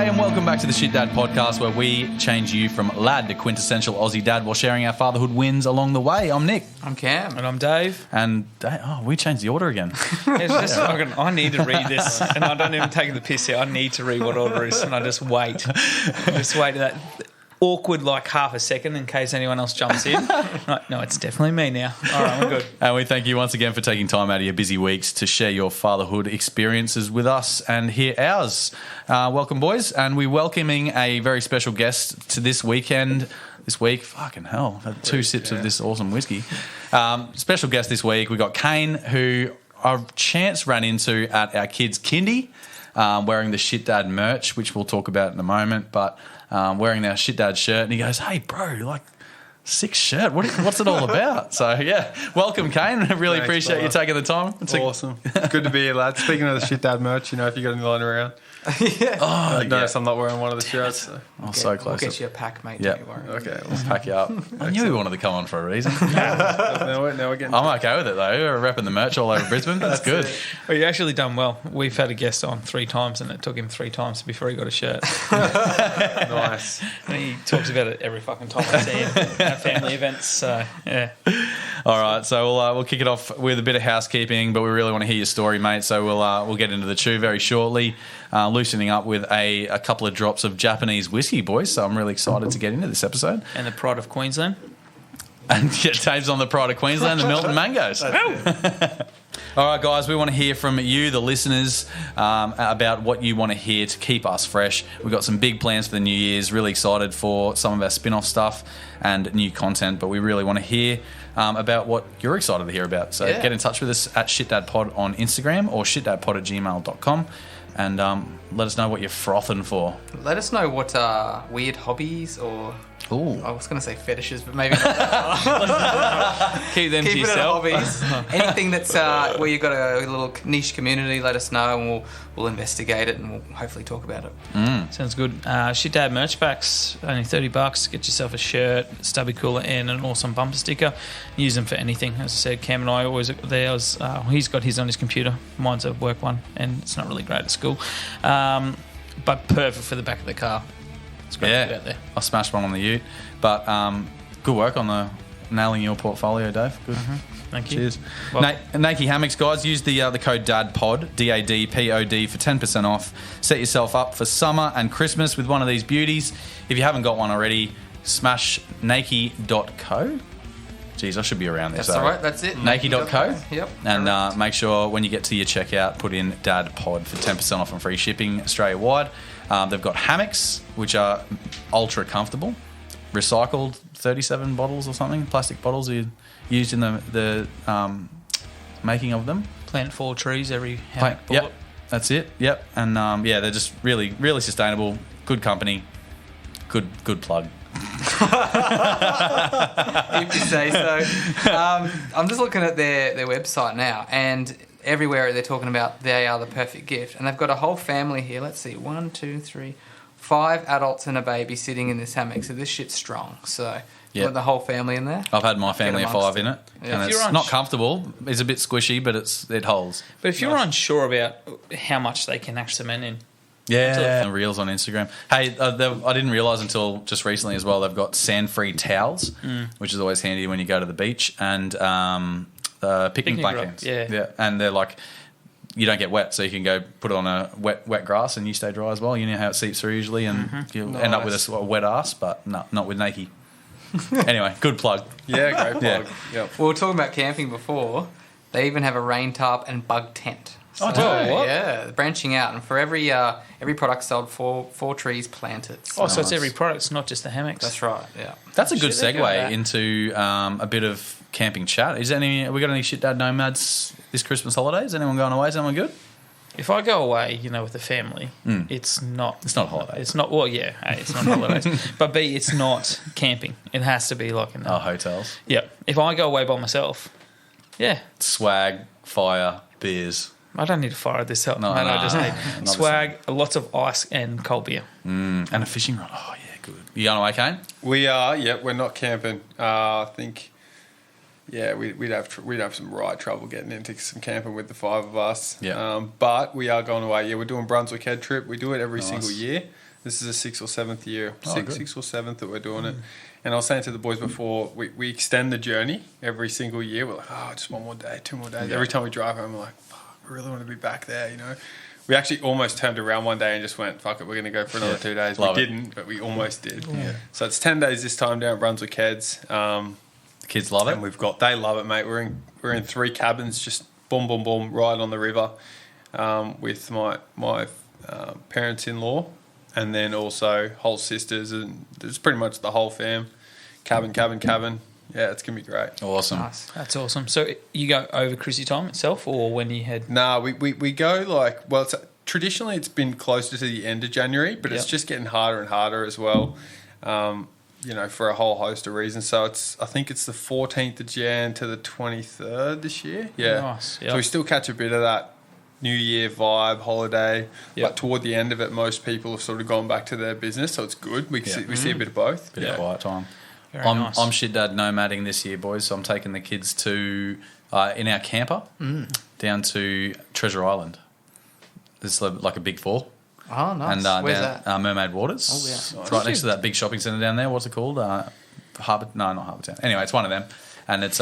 G'day and welcome back to the Shit Dad podcast, where we change you from lad to quintessential Aussie dad while sharing our fatherhood wins along the way. I'm Nick. I'm Cam. And I'm Dave. And we changed the order again. It's just I need to read this, and I don't even take the piss here. I need to read what order it is, and I just wait. That awkward half a second in case anyone else jumps in. No, it's definitely me now. All right, we're good. And we thank you once again for taking time out of your busy weeks to share your fatherhood experiences with us and hear ours. Welcome, boys, and we're welcoming a very special guest to this weekend. This week, fucking hell, I've had 2 sips of this awesome whiskey. Special guest this week, we got Kaine, who our chance ran into at our kids' kindy, wearing the Shit Dad merch, which we'll talk about in a moment, but wearing our Shit Dad shirt, and he goes, "Hey, bro, sick shirt. What's it all about?" So, yeah, welcome, Kaine. I really appreciate you taking the time. It's awesome. Good to be here, lad. Speaking of the Shit Dad merch, if you got any lying around. Yeah. Oh, notice I'm not wearing one of the shirts. So. So close. We'll get you a pack, mate. Yeah. Don't you worry. Okay. We'll pack you up. I knew he wanted to come on for a reason. Now we're getting. I'm okay with it, though. We're repping the merch all over Brisbane. That's good. Well, you've actually done well. We've had a guest on 3 times, and it took him 3 times before he got a shirt. Nice. And he talks about it every fucking time I see him at family events. So, yeah. All right, so we'll kick it off with a bit of housekeeping, but we really want to hear your story, mate. So we'll get into the chew very shortly, loosening up with a couple of drops of Japanese whiskey, boys. So I'm really excited to get into this episode. And the pride of Queensland. And get Dave's on the pride of Queensland, the Milton Mangoes. All right, guys, we want to hear from you, the listeners, about what you want to hear to keep us fresh. We've got some big plans for the New Year's, really excited for some of our spin-off stuff and new content, but we really want to hear about what you're excited to hear about. So get in touch with us at ShitDadPod on Instagram or shitdadpod@gmail.com and let us know what you're frothing for. Let us know what weird hobbies or... Ooh. I was going to say fetishes, but maybe not. Keep them to Keep it at yourself. hobbies. Anything that's where you've got a little niche community, let us know and we'll investigate it and we'll hopefully talk about it. Sounds good. Shit Dad merch packs, only $30. Get yourself a shirt, stubby cooler, and an awesome bumper sticker. Use them for anything. As I said, Cam and I always there. He's got his on his computer. Mine's a work one, and it's not really great at school, but perfect for the back of the car. It's great to get out there. I smashed one on the ute, but good work on the nailing your portfolio, Dave. Good. Thank you. Cheers. Well, Nike hammocks, guys. Use the code DADPOD, DADPOD, for 10% off. Set yourself up for summer and Christmas with one of these beauties. If you haven't got one already, smash Nike.co. Jeez, I should be around this. That's all right. That's it. Nike.co. Yep. And make sure when you get to your checkout, put in DADPOD for 10% off and free shipping Australia-wide. They've got hammocks, which are ultra comfortable. Recycled 37 bottles or something, plastic bottles are used in the making of them. plant 4 trees every hammock. Yep, that's it. Yep, and they're just really, really sustainable. Good company. Good plug. If you say so. I'm just looking at their website now, and everywhere they're talking about they are the perfect gift, and they've got a whole family here. Let's see, 1, 2, 3, 5 adults and a baby sitting in this hammock. So this shit's strong. So you want the whole family in there. I've had my family of 5 in it, and it's not comfortable. It's a bit squishy, but it holds. But if you're unsure about how much they can actually cement in. Yeah, and reels on Instagram. Hey, I didn't realise until just recently as well, they've got sand-free towels, which is always handy when you go to the beach, and picnic blankets. Yeah, and they're like, you don't get wet, so you can go put it on a wet grass and you stay dry as well. You know how it seeps through usually, and you'll end up with a wet ass, but no, not with Nike. Anyway, good plug. Yeah, great plug. Yeah. Yep. We were talking about camping before. They even have a rain tarp and bug tent. So, what? Yeah, branching out, and for every product sold, four trees planted. So it's every product, it's not just the hammocks. That's right. Yeah, That's a good Shit, segue into a bit of camping chat. Have we got any Shit Dad nomads this Christmas holiday? Is anyone going away? Is anyone good? If I go away, with the family, it's not holidays. It's not. Well, yeah, A, it's not holidays, but B, it's not camping. It has to be like in hotels. Yeah. If I go away by myself, Swag, fire, beers. I don't need a fire at this help. No, I just need not swag, lots of ice, and cold beer. And a fishing rod. Oh yeah, good. You going away, Kaine? We are. Yep, we're not camping. I think yeah, we'd have some right trouble getting into some camping with the five of us. Yeah. But we are going away. Yeah, we're doing Brunswick Head trip. We do it every Nice. single year. This is the 6th or 7th year, Oh, good. sixth or 7th that we're doing it. And I was saying to the boys before, we extend the journey every single year. We're like, oh, just one more day, 2 more days. Yeah. Every time we drive home, we're like, fuck, I really want to be back there, you know. We actually almost turned around one day and just went, fuck it, we're going to go for another 2 days. Love we it. didn't, but we almost did. Yeah. So it's 10 days this time down at Brunswick Heads. The kids love it. And they love it, mate. We're in 3 cabins, just boom, boom, boom, right on the river, with my parents-in-law, and then also whole sisters, and there's pretty much the whole fam. Cabin. Yeah, it's gonna be great. Awesome. Nice. That's awesome. So you go over Chrissy time itself, or when you head? Nah, we go traditionally it's been closer to the end of January, but it's just getting harder and harder as well. For a whole host of reasons. So I think it's the 14th of Jan to the 23rd this year. Yeah. Nice. Yep. So we still catch a bit of that New Year vibe, holiday. Yep. But toward the end of it, most people have sort of gone back to their business, so it's good. We see a bit of both. Bit of quiet time. Very I'm nice. shit dad nomading this year, boys. So I'm taking the kids to in our camper down to Treasure Island. This is like a big fall. Oh, nice. And Where's down, that? Mermaid Waters. Oh, yeah. It's right next to that big shopping centre down there. What's it called? Harbour? No, not Harbour Town. Anyway, it's one of them. And it's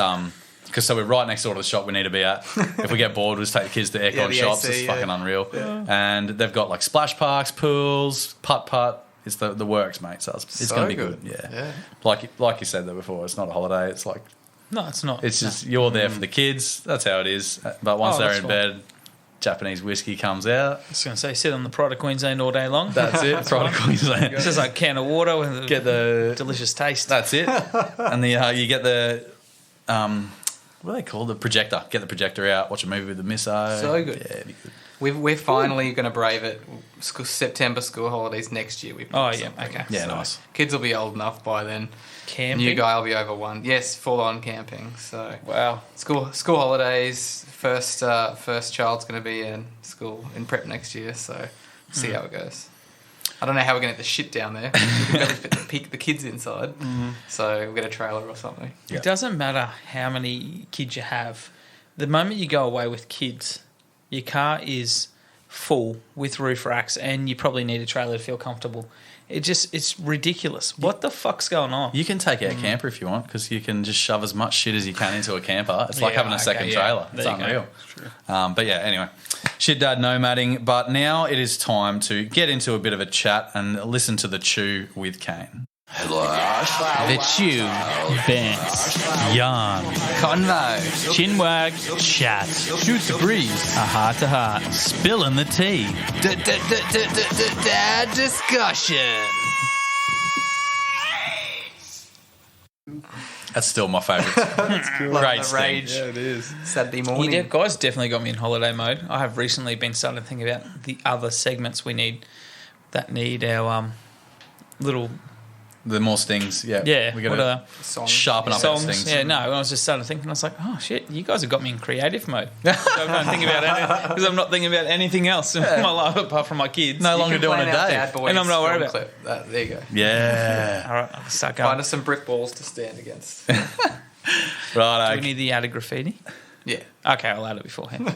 because we're right next door to the shop we need to be at. If we get bored, we'll just take the kids to aircon the shops. AC, It's fucking unreal. Yeah. And they've got like splash parks, pools, putt. It's the works, mate. So it's So going to be good. good. Yeah. Yeah. Like you said there before, it's not a holiday. It's like No, it's not. it's just you're there for the kids. That's how it is. But once Oh, they're that's in fine. bed, Japanese whiskey comes out. I was going to say, sit on the Pride of Queensland all day long. That's it. It's right in Queensland. It's just like a can of water with Get the delicious taste. That's it. And you get the what are they called? The projector. Get the projector out. Watch a movie with the misso. So good. Yeah, it'd be good. We're finally going to brave it. September school holidays next year. Oh, yeah, okay. Yeah, nice. Kids will be old enough by then. Camping. New guy will be over 1. Yes, full on camping. So Wow. school holidays. First child's going to be in school in prep next year. So see how it goes. I don't know how we're going to get the shit down there. We can barely fit the kids inside. So we'll get a trailer or something. Yeah. It doesn't matter how many kids you have. The moment you go away with kids, your car is full with roof racks, and you probably need a trailer to feel comfortable. It's ridiculous. What the fuck's going on? You can take our camper if you want, because you can just shove as much shit as you can into a camper. It's like Yeah, having a okay, second yeah. trailer. There It's you go. unreal. But yeah, anyway, shit dad nomading. But now it is time to get into a bit of a chat and listen to the chew with Kaine. The chew. Bants, yarn, Convo. chinwag, chat, Shoot the breeze. a heart-to-heart, spilling the tea. Dad discussion. That's still my favourite. Great the sting. rage. Yeah, it is. Saturday morning. You guys definitely got me in holiday mode. I have recently been starting to think about the other segments we need that need our little The more stings, yeah. Yeah, we what got are to Songs. sharpen up our songs. stings. Yeah, no, I was just starting to think, and I was like, oh shit, you guys have got me in creative mode. I don't think about anything because I'm not thinking about anything else in my life apart from my kids. No You longer can doing plan a our day. Dad Boys And I'm not worried film about clip. There you go. Yeah. All right, I'll start Find going. us some brick walls to stand against. Do Right. we need the added graffiti? Yeah. Okay, I'll add it beforehand.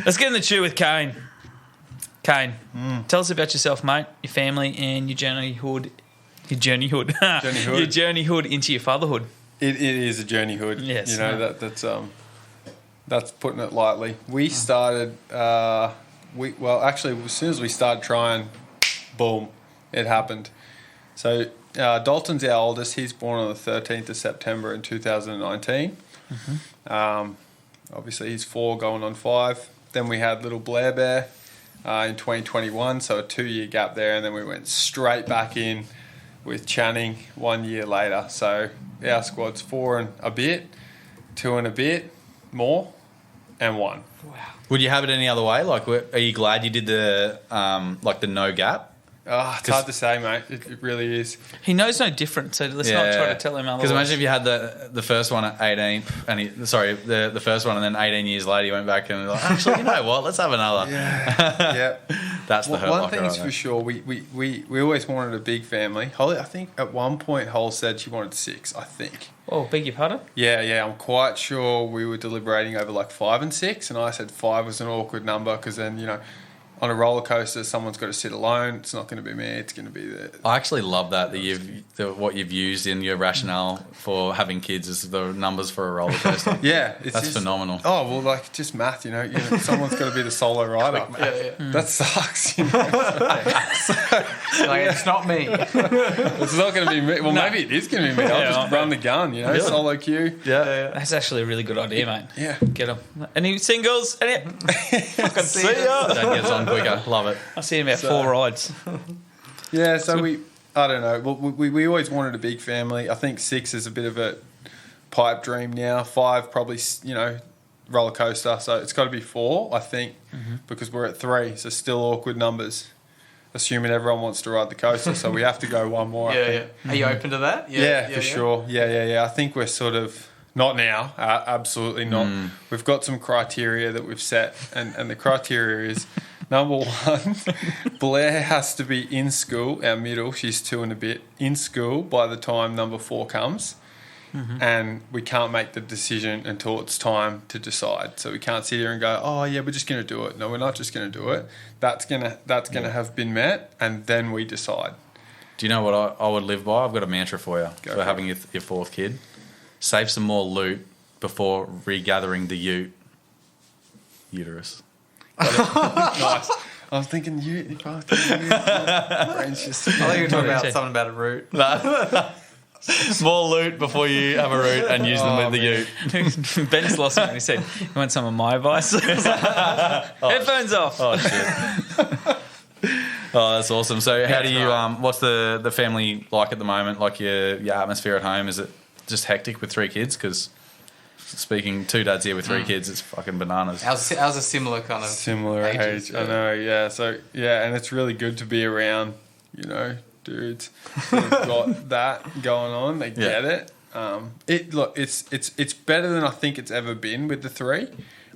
Let's get in the chew with Kaine. Kaine, tell us about yourself, mate, your family, and your journeyhood. Your journeyhood. Your journeyhood into your fatherhood. It is a journeyhood. Yes, You know, that's putting it lightly. We started, actually, as soon as we started trying, boom, it happened. So Dalton's our oldest. He's born on the 13th of September in 2019. Obviously, he's 4 going on 5. Then we had little Blair Bear in 2021, so a 2-year gap there. And then we went straight back in with Channing 1 year later. So our squad's 4 and a bit, 2 and a bit more, and 1. Would you have it any other way? Like, are you glad you did the the no gap? Oh, it's hard to say, mate. It really is. He knows no different, so let's not try to tell him otherwise. Because imagine if you had the first one at 18, and the first one, and then 18 years later you went back and like, actually, you know what? Let's have another. Yeah. That's the hurt one locker thing is right for there. sure. We always wanted a big family. Holly, I think at one point Hole said she wanted 6. I think. Oh, beg your pardon? Yeah. I'm quite sure we were deliberating over like 5 and 6, and I said 5 was an awkward number because then on a roller coaster, someone's got to sit alone. It's not going to be me. It's going to be the. I actually love that what you've used in your rationale for having kids is the numbers for a roller coaster. Yeah, That's phenomenal. Oh well, like just math. Someone's got to be the solo rider. That sucks. It's not me. It's not going to be me. Well, maybe it is going to be me. I'll just run the gun. Really? Solo queue. Yeah. That's actually a really good idea, mate. Yeah. Get him. Any singles? Fucking see ya. That gets on quicker. Love it. I've seen about 4 rides. Yeah, so I don't know. Well, we always wanted a big family. I think 6 is a bit of a pipe dream now. 5 probably, roller coaster. So it's got to be 4, I think, because we're at 3. So still awkward numbers, assuming everyone wants to ride the coaster. So we have to go one more. I think. Are you open to that? Yeah, for sure. Yeah. I think we're sort of. Not now, absolutely not. We've got some criteria that we've set, and the criteria is, number 1, Blair has to be in school, our middle, she's 2 and a bit, in school by the time number 4 comes, and we can't make the decision until it's time to decide. So we can't sit here and go, oh yeah, we're just going to do it. No, we're not just going to do it. That's gonna have been met, and then we decide. Do you know what I would live by? I've got a mantra for you for having your 4th kid. Save some more loot before regathering the uterus. Nice. I was thinking you. Brain's just. I thought you were talking about something about a root. More loot before you have a root and use them with the ute. Ben's lost me when he said, you want some of my advice? Headphones off. Oh, shit. Oh, that's awesome. So how do you, what's the family like at the moment? Like your atmosphere at home? Is it just hectic with 3 kids? Because speaking 2 dads here with 3 kids, it's fucking bananas. Ours a similar kind of similar ages, age. I know, yeah. So yeah, and it's really good to be around, dudes who've got that going on. They get it. It's better than I think it's ever been with the 3.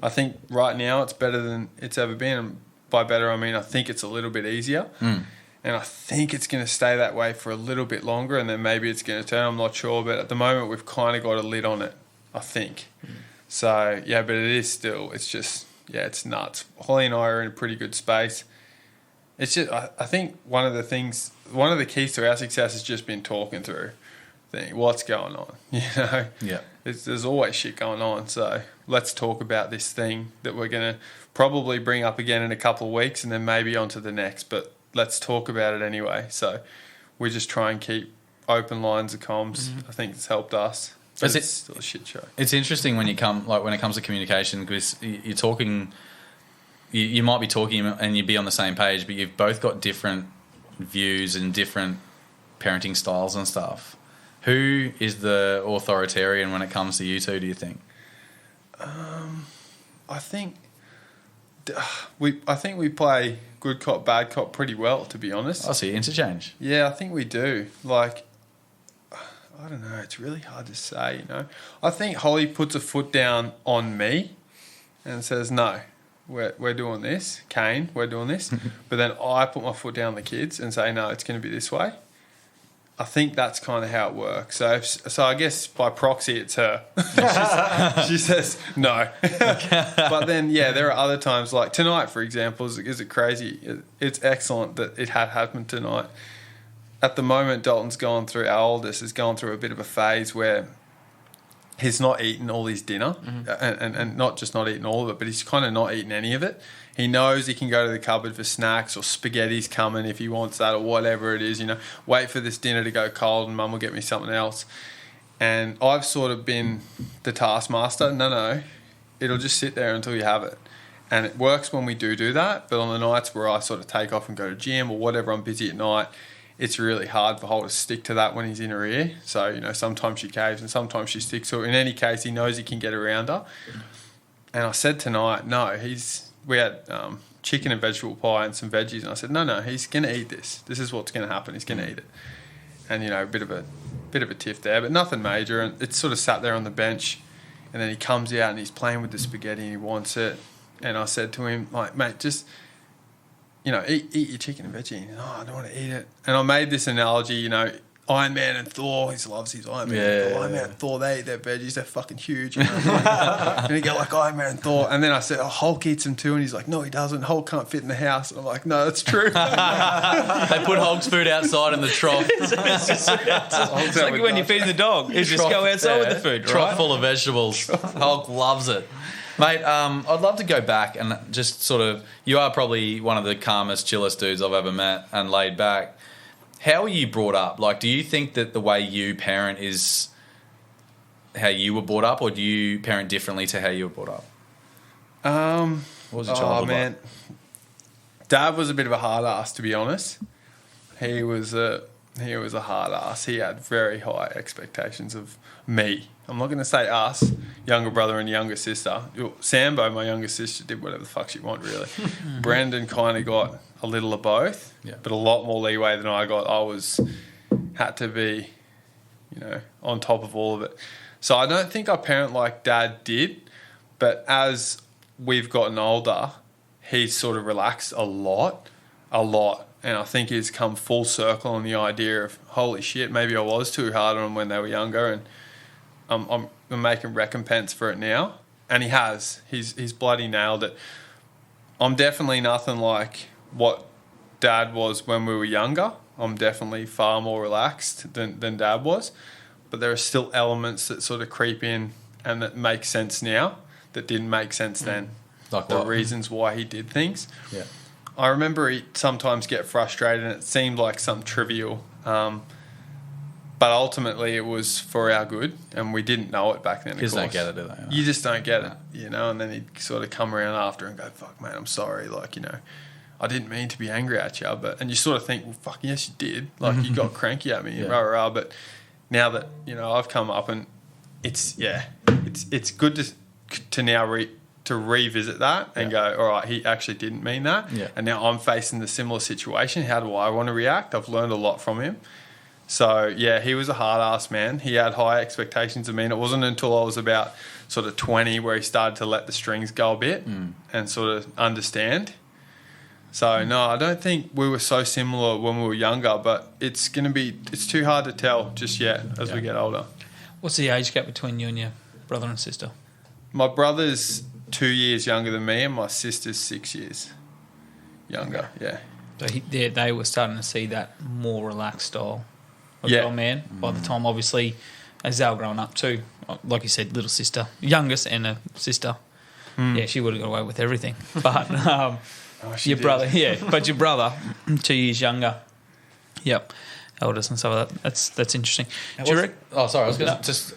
I think right now it's better than it's ever been. And by better, I mean I think it's a little bit easier. And I think it's going to stay that way for a little bit longer, and then maybe it's going to turn. I'm not sure, but at the moment we've kind of got a lid on it, I think. So, yeah, but it is still, it's just, it's nuts. Holly and I are in a pretty good space. It's just, I think one of the keys to our success has just been talking through what's going on, Yeah. There's always shit going on, so let's talk about this thing that we're going to probably bring up again in a couple of weeks and then maybe on to the next, but let's talk about it anyway. So we just try and keep open lines of comms. I think it's helped us. But it's still a shit show. It's interesting when it comes to communication, because you're talking, you might be talking and you'd be on the same page, but you've both got different views and different parenting styles and stuff. Who is the authoritarian when it comes to you two, do you think? I think we play good cop, bad cop pretty well, to be honest. I see interchange. Yeah, I think we do. Like, I don't know. It's really hard to say, I think Holly puts a foot down on me and says, no, we're doing this. Kaine, we're doing this. But then I put my foot down on the kids and say, no, it's going to be this way. I think that's kind of how it works. So I guess by proxy it's her. She says no. But then, there are other times, like tonight, for example. Is it crazy? It's excellent that it had happened tonight. At the moment, Dalton's our oldest, is going through a bit of a phase where he's not eaten all his dinner, and not just not eating all of it, but he's kind of not eating any of it. He knows he can go to the cupboard for snacks, or spaghetti's coming if he wants that, or whatever it is, wait for this dinner to go cold and mum will get me something else. And I've sort of been the taskmaster. No, it'll just sit there until you have it. And it works when we do that, but on the nights where I sort of take off and go to gym or whatever, I'm busy at night, it's really hard for Holt to stick to that when he's in her ear. So, sometimes she caves and sometimes she sticks to it. In any case, he knows he can get around her. And I said tonight, no, we had chicken and vegetable pie and some veggies. And I said, no, he's going to eat this. This is what's going to happen. He's going to eat it. And, a bit of a tiff there, but nothing major. And it sort of sat there on the bench. And then he comes out and he's playing with the spaghetti and he wants it. And I said to him, like, mate, just, eat your chicken and veggie. And, I don't want to eat it. And I made this analogy, Iron Man and Thor, he loves his Iron Man. Yeah, Iron Man and Thor, they eat their veggies, they're fucking huge. And he go like Iron Man and Thor. And then I said, Hulk eats them too. And he's like, no, he doesn't. Hulk can't fit in the house. And I'm like, no, that's true. They put Hulk's food outside in the trough. It's like when you're feeding the dog. You just go outside with the food, right? Trough full of vegetables. Hulk loves it. Mate, I'd love to go back and just sort of, you are probably one of the calmest, chillest dudes I've ever met and laid back. How were you brought up? Like, do you think that the way you parent is how you were brought up, or do you parent differently to how you were brought up? What was your childhood like? Dad was a bit of a hard ass, to be honest. He was a hard ass. He had very high expectations of me. I'm not going to say us, younger brother and younger sister. Sambo, my younger sister, did whatever the fuck she wanted, really. Brandon kind of got a little of both, but a lot more leeway than I got. Had to be, on top of all of it. So I don't think I parent like Dad did, but as we've gotten older, he's sort of relaxed a lot. And I think he's come full circle on the idea of, holy shit, maybe I was too hard on them when they were younger, and I'm making recompense for it now. And he has. He's bloody nailed it. I'm definitely nothing like what Dad was when we were younger. I'm definitely far more relaxed than Dad was. But there are still elements that sort of creep in and that make sense now that didn't make sense then. Like the what? reasons why he did things. Yeah. I remember he'd sometimes get frustrated and it seemed like something trivial. But ultimately it was for our good, and we didn't know it back then. Kids don't get it, do they? You just don't get it, and then he'd sort of come around after and go, fuck, mate, I'm sorry. Like, I didn't mean to be angry at you. And you sort of think, well, fuck, yes, you did. Like, you got cranky at me, Yeah. rah, rah. But now that, I've come up and it's good to now to revisit that and go, all right, he actually didn't mean that. Yeah. And now I'm facing the similar situation. How do I want to react? I've learned a lot from him. So, yeah, he was a hard-ass man. He had high expectations of me. And it wasn't until I was about sort of 20 where he started to let the strings go a bit and sort of understand. So, no, I don't think we were so similar when we were younger, but it's too hard to tell just yet as we get older. What's the age gap between you and your brother and sister? My brother's 2 years younger than me, and my sister's 6 years younger. Yeah. So they were starting to see that more relaxed style of Yeah. old man by the time, obviously, as they were growing up too. Like you said, little sister, youngest and a sister. Yeah, she would have got away with everything. But your brother, but your brother, 2 years younger. Yep. Eldest and stuff like that. That's interesting. Do you reckon? Oh, sorry. I was going to just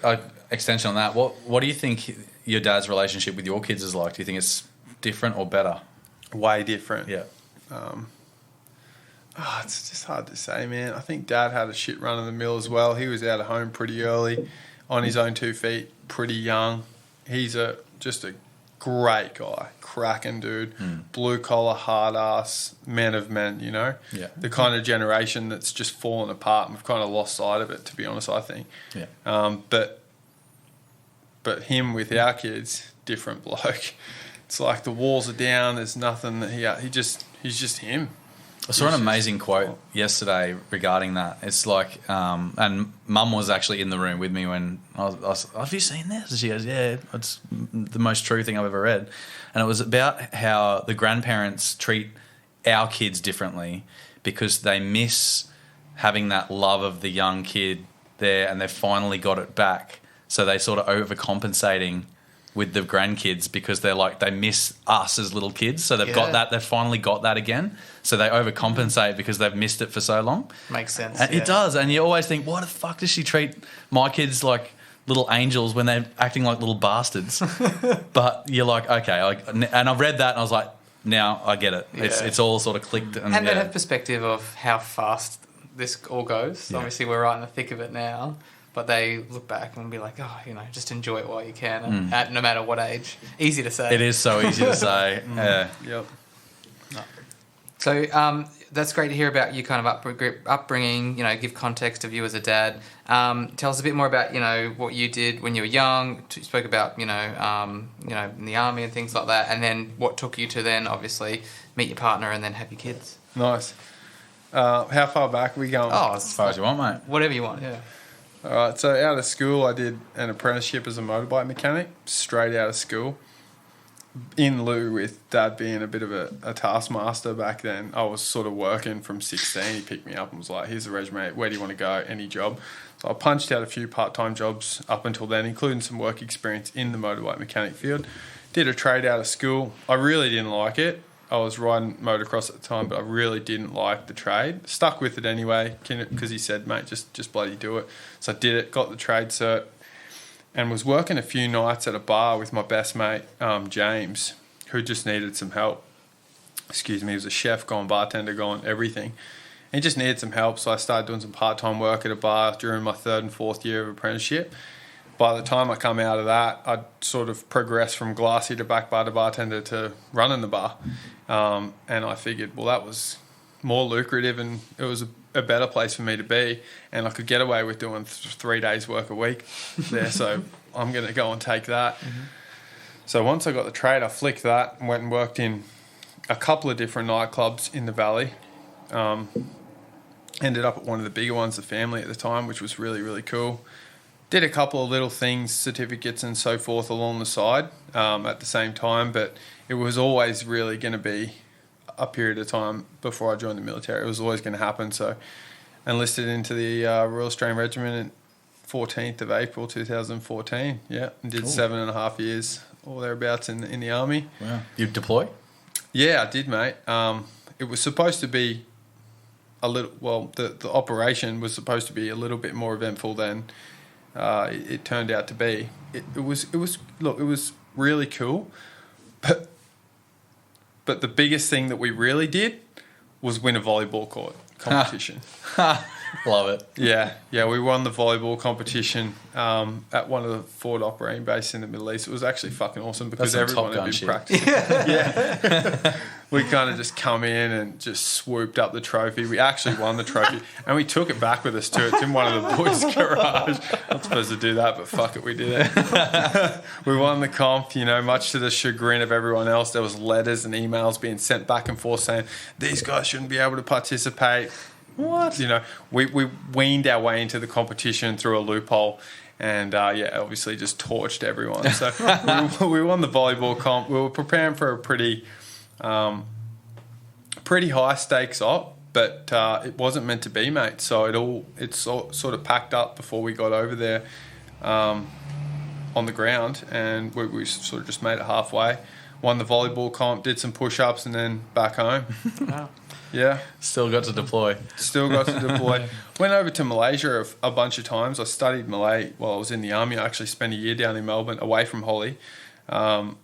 extension on that. What do you think your dad's relationship with your kids is like? Do you think it's different or better? Way different. Yeah. It's just hard to say, man. I think Dad had a shit run of the mill as well. He was out of home pretty early, on his own 2 feet, pretty young. He's just a great guy, cracking dude, blue collar, hard ass, man of men. Yeah. The kind of generation that's just fallen apart, and we've kind of lost sight of it, to be honest. I think. Yeah. But him with our kids, different bloke. It's like the walls are down. There's nothing that he's just him. I saw an amazing quote yesterday regarding that. It's like, and Mum was actually in the room with me when I was have you seen this? And she goes, yeah, it's the most true thing I've ever read. And it was about how the grandparents treat our kids differently because they miss having that love of the young kid there, and they've finally got it back. So they sort of overcompensating with the grandkids because they miss us as little kids. So they've got that. They've finally got that again. So they overcompensate because they've missed it for so long. Makes sense. And it does. And you always think, why the fuck does she treat my kids like little angels when they're acting like little bastards? But you're like, okay. And I've read that and I was like, now I get it. It's all sort of clicked. And they have perspective of how fast this all goes. Yeah. Obviously, we're right in the thick of it now. But they look back and be like, just enjoy it while you can, and no matter what age. Easy to say. It is so easy to say. Yeah. Yep. So that's great to hear about you kind of upbringing, give context of you as a dad. Tell us a bit more about, what you did when you were young. You spoke about, in the army and things like that. And then what took you to then, obviously, meet your partner and then have your kids. Nice. How far back are we going? Oh, as far as you want, mate. Whatever you want, yeah. All right, so out of school, I did an apprenticeship as a motorbike mechanic, straight out of school. In lieu with Dad being a bit of a taskmaster back then, I was sort of working from 16. He picked me up and was like, here's the resume, where do you want to go, any job. So I punched out a few part-time jobs up until then, including some work experience in the motorbike mechanic field. Did a trade out of school. I really didn't like it. I was riding motocross at the time, but I really didn't like the trade. Stuck with it anyway, because he said, mate, just bloody do it. So I did it, got the trade cert, and was working a few nights at a bar with my best mate, James, who just needed some help. Excuse me, he was a chef, gone bartender, gone everything. He just needed some help, so I started doing some part-time work at a bar during my 3rd and 4th year of apprenticeship. By the time I come out of that, I'd sort of progressed from glassy to back bar to bartender to running the bar. And I figured, well, that was more lucrative and it was a better place for me to be, and I could get away with doing 3 days work a week there, so I'm going to go and take that. Mm-hmm. So once I got the trade, I flicked that and went and worked in a couple of different nightclubs in the valley. Ended up at one of the bigger ones, the Family at the time, which was really, really cool. Did a couple of little things, certificates and so forth along the side at the same time, but it was always really going to be a period of time before I joined the military. It was always going to happen. So enlisted into the Royal Australian Regiment on 14th of April 2014. Yeah, and did 7.5 years or thereabouts in the army. Wow. You deploy? Yeah, I did, mate. It was supposed to be a little. Well, the operation was supposed to be a little bit more eventful than it turned out to be. It was really cool, but the biggest thing that we really did was win a volleyball court competition. Love it. Yeah, we won the volleyball competition at one of the forward operating bases in the Middle East. It was actually fucking awesome because everyone had been practicing. Yeah. We kind of just come in and just swooped up the trophy. We actually won the trophy and we took it back with us too. It's in one of the boys' garage. Not supposed to do that, but fuck it, we did it. We won the comp, much to the chagrin of everyone else. There was letters and emails being sent back and forth saying, these guys shouldn't be able to participate. What? We weaned our way into the competition through a loophole and, obviously just torched everyone. So we won the volleyball comp. We were preparing for a pretty high stakes op, but it wasn't meant to be, mate. So it sort of packed up before we got over there on the ground, and we sort of just made it halfway. Won the volleyball comp, did some push-ups, and then back home. Wow. Yeah. Still got to deploy. Went over to Malaysia a bunch of times. I studied Malay while I was in the army. I actually spent a year down in Melbourne, away from Holly, and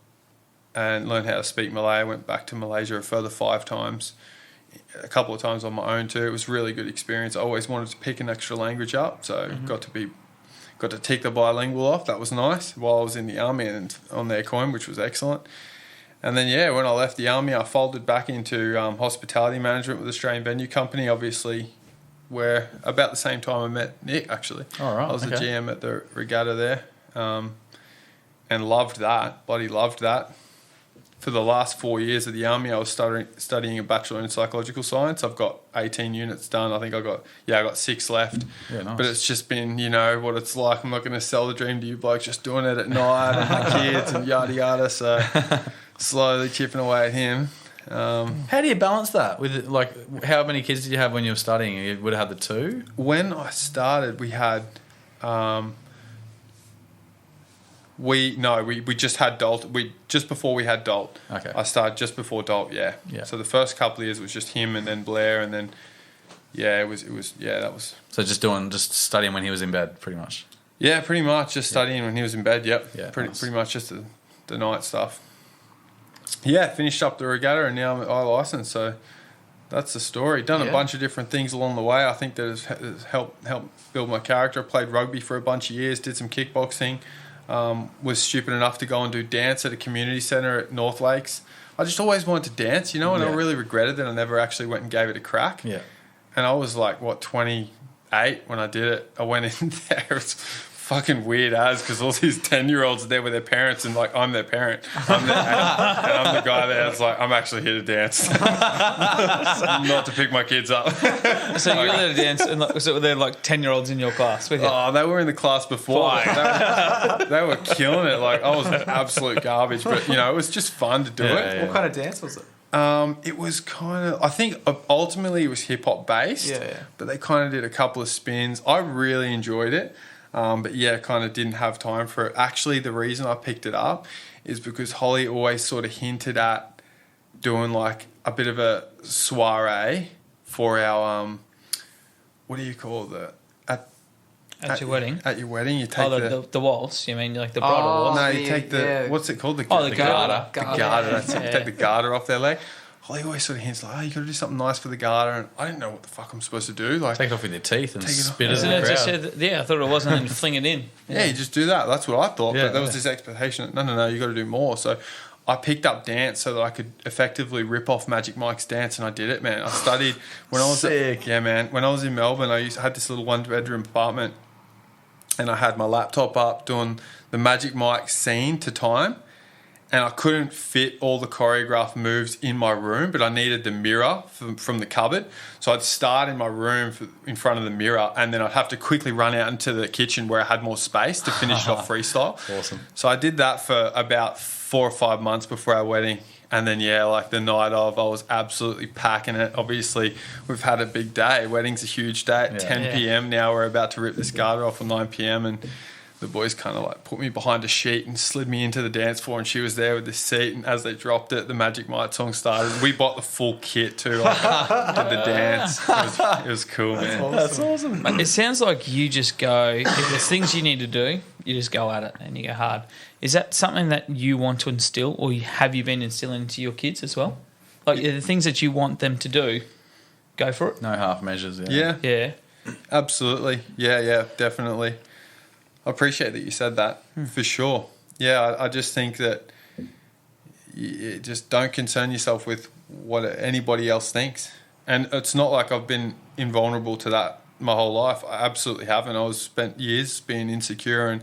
learned how to speak Malay. I went back to Malaysia a further 5 times, a couple of times on my own too. It was a really good experience. I always wanted to pick an extra language up, so got to tick the bilingual off. That was nice while I was in the army and on their coin, which was excellent. And then, when I left the army, I folded back into hospitality management with Australian Venue Company, obviously, where about the same time I met Nick, actually. All right. I was the GM at the regatta there and loved that, bloody loved that. For the last 4 years of the army, I was studying a Bachelor in Psychological Science. I've got 18 units done. I think I got 6 left. Yeah, nice. But it's just been, what it's like. I'm not going to sell the dream to you blokes, just doing it at night and my kids and yada yada. So slowly chipping away at him. How do you balance that with how many kids did you have when you were studying? You would have had the 2. When I started, we had. We just had Dalt. Just before we had Dalt. Okay. I started just before Dalt. Yeah. So the first couple of years was just him, and then Blair, and then that was. So just studying when he was in bed, pretty much. Yeah, pretty much just studying when he was in bed. Yep. Yeah. Pretty much just the night stuff. Yeah, finished up the regatta, and now I'm I-licensed. So that's the story. Done a bunch of different things along the way. I think that has helped build my character. I played rugby for a bunch of years. Did some kickboxing. was stupid enough to go and do dance at a community centre at North Lakes. I just always wanted to dance, and I really regretted that I never actually went and gave it a crack. Yeah. And I was like, 28 when I did it. I went in there. It's fucking weird as because all these 10-year-olds are there with their parents, and like I'm their parent. And I'm the guy there that's like, I'm actually here to dance, not to pick my kids up. So you're there to dance, and so they're like 10-year-olds in your class with you. Oh, they were in the class before. They were killing it. Like I was absolute garbage, but it was just fun to do it. Yeah. What kind of dance was it? It was kind of, I think ultimately it was hip hop based. Yeah. But they kind of did a couple of spins. I really enjoyed it. But kind of didn't have time for it. Actually, the reason I picked it up is because Holly always sort of hinted at doing like a bit of a soiree for our, what do you call it? At your wedding? At your wedding, you take the waltz. You mean like the bridal waltz? No, you take what's it called? The garter. garter. The garter. That's it. You take the garter off their leg. Holly always sort of hints like, you got to do something nice for the garter, and I didn't know what the fuck I'm supposed to do. Like, Take it off with your teeth and Take it off. spit it in Isn't the it just crowd. said, I thought it wasn't, and fling it in. yeah, you just do that. That's what I thought. Yeah, But there was yeah. this expectation that, no, you got to do more. So I picked up dance so that I could effectively rip off Magic Mike's dance, and I did it, man. I studied when I was Sick. when I was in Melbourne. I had this little 1-bedroom apartment, and I had my laptop up doing the Magic Mike scene to time. And I couldn't fit all the choreographed moves in my room, but I needed the mirror from the cupboard. So I'd start in my room in front of the mirror, and then I'd have to quickly run out into the kitchen where I had more space to finish it off freestyle. Awesome. So I did that for about 4 or 5 months before our wedding. And then, like the night of, I was absolutely packing it. Obviously, we've had a big day. Wedding's a huge day at 10 p.m. Now we're about to rip this garter off at 9 p.m. And the boys kind of like put me behind a sheet and slid me into the dance floor, and she was there with this seat, and as they dropped it, the Magic Mike song started. We bought the full kit too, like did the dance. It was cool, man. That's awesome. It sounds like you just go, if there's things you need to do, you just go at it and you go hard. Is that something that you want to instill, or have you been instilling into your kids as well? Like the things that you want them to do, go for it. No half measures. Yeah. Yeah. Absolutely. Yeah, definitely. I appreciate that you said that, for sure. Yeah, I just think that you just don't concern yourself with what anybody else thinks. And it's not like I've been invulnerable to that my whole life. I absolutely haven't. I was spent years being insecure and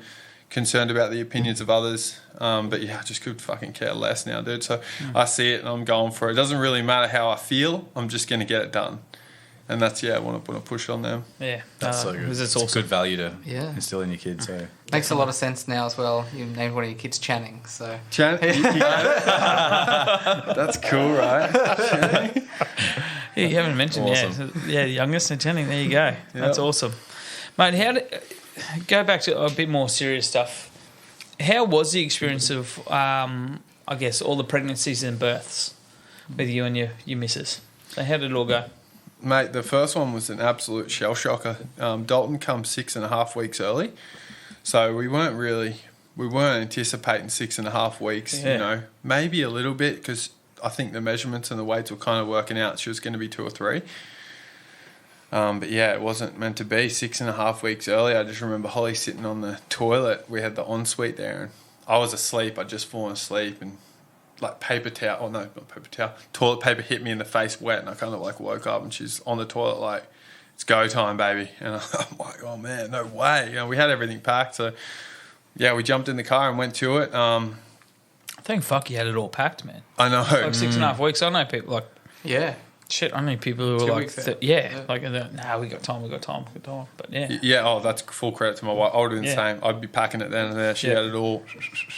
concerned about the opinions of others. But I just could fucking care less now, dude. So I see it and I'm going for it. It doesn't really matter how I feel. I'm just going to get it done. And that's, I want to push on them. Yeah. That's so good. It's It's a awesome. good value to Yeah. instill in your kids. So Makes a lot of sense now as well. You named one of your kids Channing, so Chan, you got it? That's cool, right? Yeah, you haven't mentioned Awesome. the youngest and Channing. There you go. That's awesome, mate. Go back to a bit more serious stuff. How was the experience of, I guess, all the pregnancies and births with you and your missus? So how did it all go? Mate, the first one was an absolute shell shocker. Dalton come 6.5 weeks early, so we weren't anticipating 6.5 weeks. Yeah. Maybe a little bit because I think the measurements and the weights were kind of working out. She was going to be 2 or 3. But it wasn't meant to be 6.5 weeks early. I just remember Holly sitting on the toilet. We had the ensuite there, and I was asleep. I'd just fallen asleep, and like toilet paper hit me in the face wet, and I kind of like woke up, and she's on the toilet like, it's go time, baby. And I'm like, oh man, no way. We had everything packed. So we jumped in the car and went to it. Thank fuck you had it all packed, man. I know. Like 6.5 weeks. I know people like, yeah. shit, I know people who 2 are like, weeks, like, we got time. But That's full credit to my wife. I would have been the same. I'd be packing it then and there. She had it all.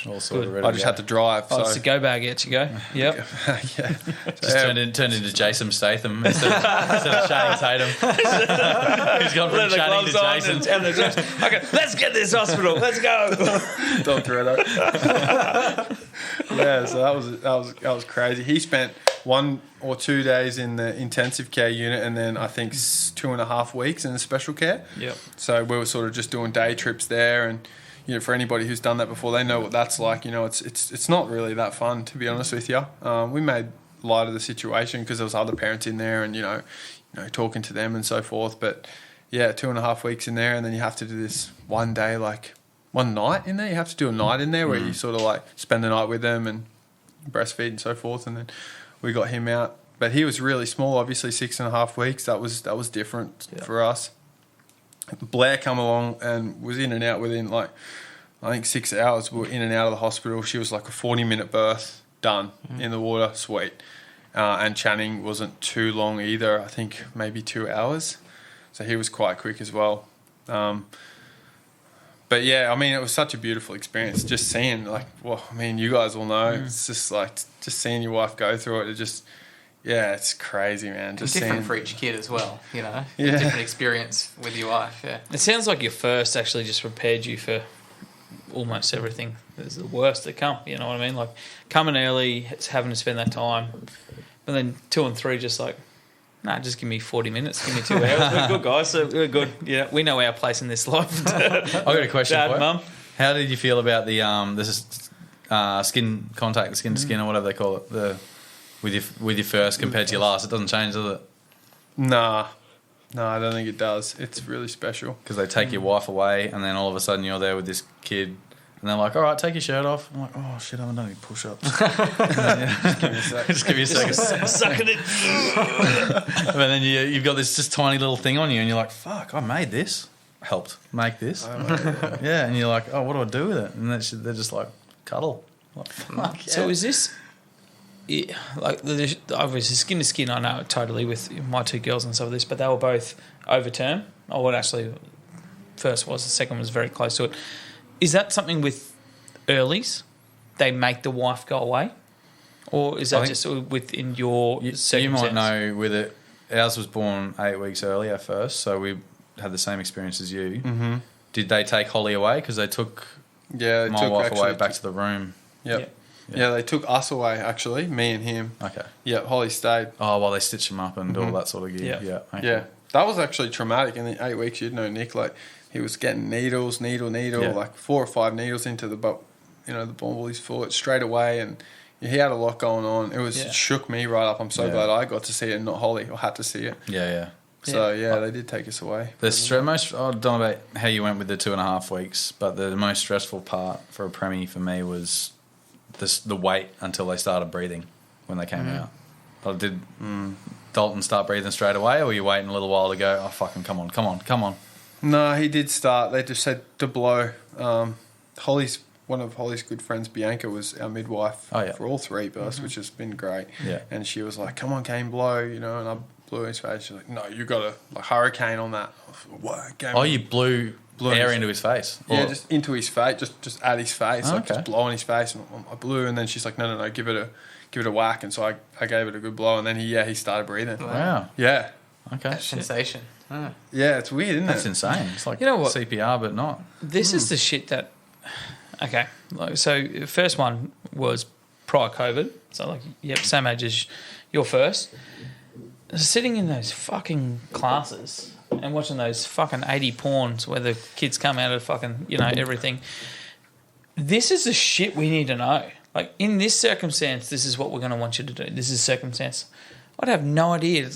all sort of ready I to just go. had to drive. Oh, it's a go bag out you go. Yep. Just turned into Jason Statham instead of Channing Tatum. He's gone from Channing to Jason. And the dress. Okay, let's get this hospital. Let's go. Dog Toretto. So that was crazy. He spent 1 or 2 days in the intensive care unit, and then I think 2.5 weeks in the special care. Yep. So we were sort of just doing day trips there, and for anybody who's done that before, they know what that's like. It's not really that fun, to be honest with you. We made light of the situation because there was other parents in there, and talking to them and so forth. But 2.5 weeks in there, and then you have to do this 1 day like one night in there. You have to do a night in there where you sort of like spend the night with them and breastfeed and so forth. And then we got him out, but he was really small. Obviously, 6.5 weeks. That was different for us. Blair come along and was in and out within like I think 6 hours. We were in and out of the hospital. She was like a 40-minute birth, done in the water, sweet. And Channing wasn't too long either. I think maybe 2 hours. So he was quite quick as well. But yeah, I mean, it was such a beautiful experience. Just seeing, like, well, I mean, you guys all know. It's just like just seeing your wife go through it. It just, yeah, it's crazy, man. Just different seeing, for each kid as well, you know. Yeah. Different experience with your wife. Yeah. It sounds like your first actually just prepared you for almost everything. It's the worst that come. You know what I mean? Like coming early, having to spend that time, but then 2 and 3 just like. Nah, just give me 40 minutes. Give me 2 hours. We're good, guys. So we're good. Yeah, we know our place in this life. I've got a question Dad, for you. Mum. How did you feel about the skin contact, the skin to skin, or whatever they call it, with your first compared to your last? It doesn't change, does it? Nah, I don't think it does. It's really special. Because they take your wife away, and then all of a sudden you're there with this kid. And they're like, all right, take your shirt off. I'm like, oh, shit, I haven't done any push-ups. Just give me a second. Sucking it. And then you've got this just tiny little thing on you, and you're like, fuck, I made this. Helped make this. Yeah, and you're like, oh, what do I do with it? And they're just like, cuddle. Like, fuck, yeah. So is this... Yeah, like obviously skin to skin, I know totally with my 2 girls and some of this, but they were both over term. Oh, what actually first was, the second was very close to it. Is that something with earlies? They make the wife go away? Or is that just within your circumstance? You might know with it. Ours was born 8 weeks earlier first, so we had the same experience as you. Mm-hmm. Did they take Holly away? Because they took my wife away back to the room. Yep. Yeah, they took us away, actually, me and him. Okay. Yeah, Holly stayed. Oh, well, they stitched him up and all that sort of gear. Yeah. Okay. Yeah. That was actually traumatic. In the 8 weeks, you'd know Nick, like, he was getting needle, like 4 or 5 needles into the born bully's foot straight away, and he had a lot going on. It shook me right up. I'm so glad I got to see it and not Holly, or had to see it. Yeah. So, they did take us away. I don't know about how you went with the 2.5 weeks, but the most stressful part for a preemie for me was the wait until they started breathing when they came out. Did Dalton start breathing straight away, or were you waiting a little while to go, oh, fucking come on? No, he did start. They just said to blow. One of Holly's good friends, Bianca, was our midwife for all 3 births, which has been great. Yeah. And she was like, come on, Kaine, blow, and I blew in his face. She's like, no, you got a hurricane on that. What? You blew air into his face? Yeah, just into his face, just at his face, just blow in his face. And I blew, and then she's like, no, give it a whack. And so I gave it a good blow, and then he started breathing. Wow. Yeah. Okay. That's sensation. Yeah, it's weird, isn't it? That's insane. It's like, you know what? CPR, but not. This is the shit that... Okay. So the first one was prior COVID. So, same age as your first. Sitting in those fucking classes and watching those fucking 80 porns where the kids come out of fucking, everything. This is the shit we need to know. Like, in this circumstance, this is what we're going to want you to do. This is circumstance. I'd have no idea.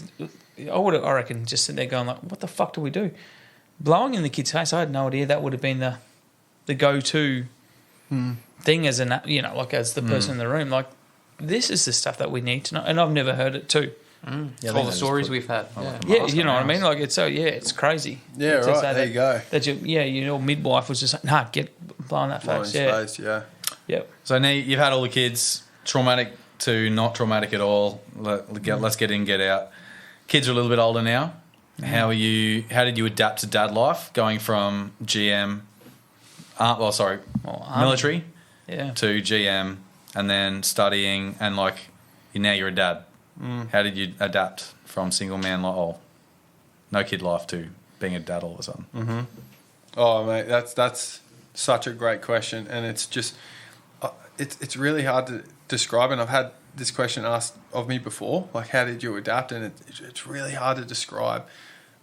I reckon, just sit there going like, what the fuck do we do? Blowing in the kid's face, I had no idea that would have been the go-to thing as as the person in the room. Like, this is the stuff that we need to know. And I've never heard it too. Yeah, all the stories we've had. Yeah, you know what I mean? Like, it's crazy. Yeah, right, there you go. That your midwife was just like, nah, get blowing that face. Yeah. Yep. So now you've had all the kids, traumatic to not traumatic at all. Let's get in, get out. Kids are a little bit older now. How did you adapt to dad life, going from GM, military, to GM, and then studying, and now you're a dad. How did you adapt from single man, no kid life, to being a dad all of a sudden? Mm-hmm. Oh, mate, that's such a great question, and it's just it's really hard to describe. And I've had this question asked of me before, like, how did you adapt? And it's really hard to describe.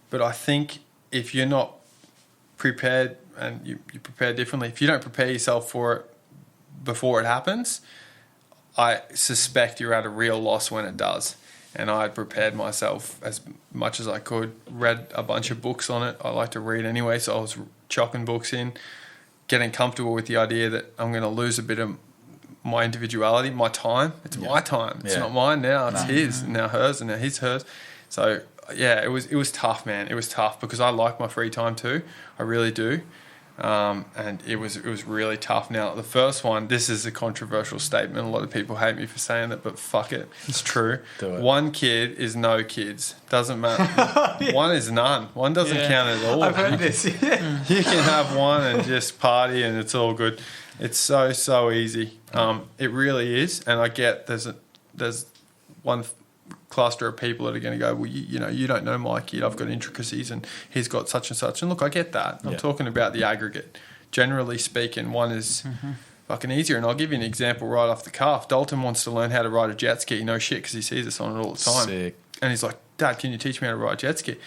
But I think if you're not prepared, and you prepare differently, if you don't prepare yourself for it before it happens, I suspect you're at a real loss when it does. And I had prepared myself as much as I could, read a bunch of books on it. I like to read anyway, so I was chucking books in, getting comfortable with the idea that I'm going to lose a bit of my individuality, my time. It's my time. It's not mine now. It's his, and now hers, and now hers. So yeah, it was tough, man. It was tough because I like my free time too. I really do. And it was really tough. Now, the first one, this is a controversial statement. A lot of people hate me for saying that, but fuck it. It's true. Do it. One kid is no kids. Doesn't matter. One is none. One doesn't count at all. I've heard this. Yeah. You can have one and just party and it's all good. It's so easy. It really is. And I get there's one cluster of people that are going to go, well, you don't know my kid. I've got intricacies and he's got such and such. And look, I get that. I'm talking about the aggregate. Generally speaking, one is fucking easier. And I'll give you an example right off the cuff. Dalton wants to learn how to ride a jet ski. No shit, because he sees us on it all the time. Sick. And he's like, Dad, can you teach me how to ride a jet ski?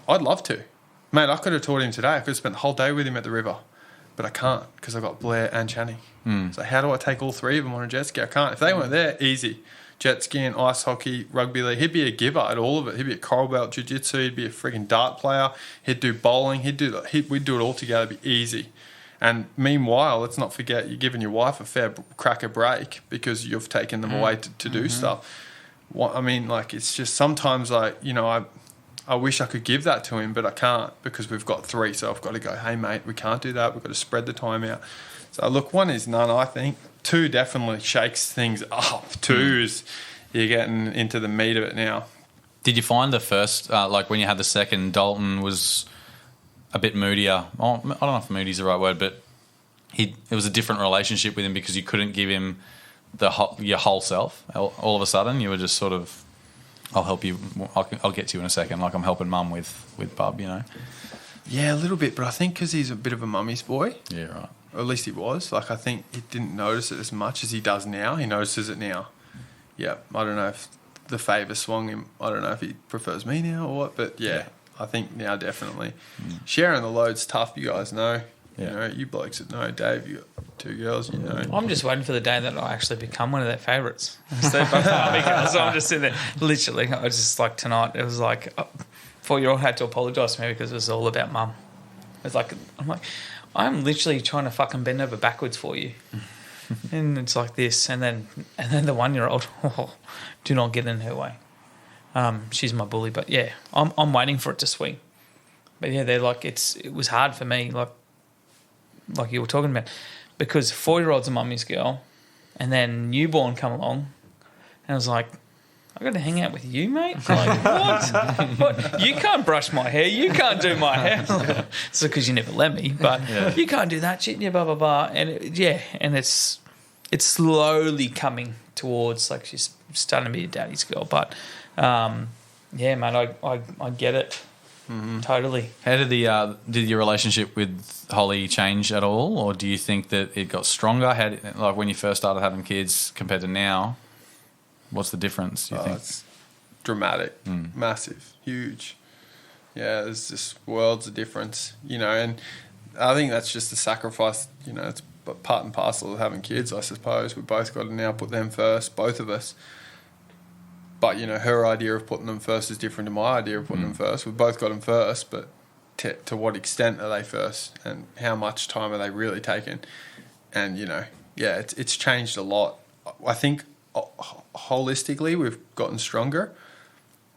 I'd love to. Mate, I could have taught him today. I could have spent the whole day with him at the river. But I can't because I've got Blair and Channing. So how do I take all three of them on a jet ski? I can't. If they weren't there, easy. Jet skiing, ice hockey, rugby league. He'd be a giver at all of it. He'd be a coral belt jiu-jitsu. He'd be a freaking dart player. He'd do bowling. We'd do it all together. It'd be easy. And meanwhile, let's not forget, you're giving your wife a fair crack a break because you've taken them away to do stuff. I mean, like, it's just sometimes, like, I wish I could give that to him, but I can't because we've got three. So I've got to go, hey, mate, we can't do that. We've got to spread the time out. So, look, one is none, I think. Two definitely shakes things up. Two is you're getting into the meat of it now. Did you find the first, like when you had the second, Dalton was a bit moodier? Oh, I don't know if moody is the right word, but it was a different relationship with him because you couldn't give him your whole self. All of a sudden, you were just sort of, I'll help you. I'll get to you in a second. Like I'm helping Mum with Bub, Yeah, a little bit, but I think because he's a bit of a mummy's boy. Yeah, right. Or at least he was. Like, I think he didn't notice it as much as he does now. He notices it now. Yeah, I don't know if the favour swung him. I don't know if he prefers me now or what, but yeah. I think now definitely. Sharing the load's tough, you guys know. Yeah. You blokes that know. Dave, you got two girls, I'm just waiting for the day that I actually become one of their favourites. So I'm just sitting there. Literally, I was just like tonight, it was like 4-year-old had to apologise to me because it was all about Mum. It's like, I'm literally trying to fucking bend over backwards for you. And it's like this. And then the 1-year-old, do not get in her way. She's my bully. But yeah, I'm waiting for it to swing. But yeah, they're like, it was hard for me, like you were talking about, because 4-year-old's a mummy's girl, and then newborn come along, and I was like, I got to hang out with you, mate? Like, what? You can't brush my hair. You can't do my hair. It's because you never let me, but you can't do that shit. Yeah, blah, blah, blah. And it's slowly coming towards, like, she's starting to be a daddy's girl. But, yeah, mate, I get it. Mm-hmm. Totally. How did your relationship with Holly change at all, or do you think that it got stronger? Like when you first started having kids compared to now? What's the difference, do you think? It's dramatic, massive, huge. Yeah, there's just worlds of difference, and I think that's just a sacrifice, it's part and parcel of having kids, I suppose. We both got to now put them first, both of us. But, her idea of putting them first is different to my idea of putting them first. We've both got them first, but to what extent are they first and how much time are they really taking? And, it's changed a lot. I think holistically we've gotten stronger,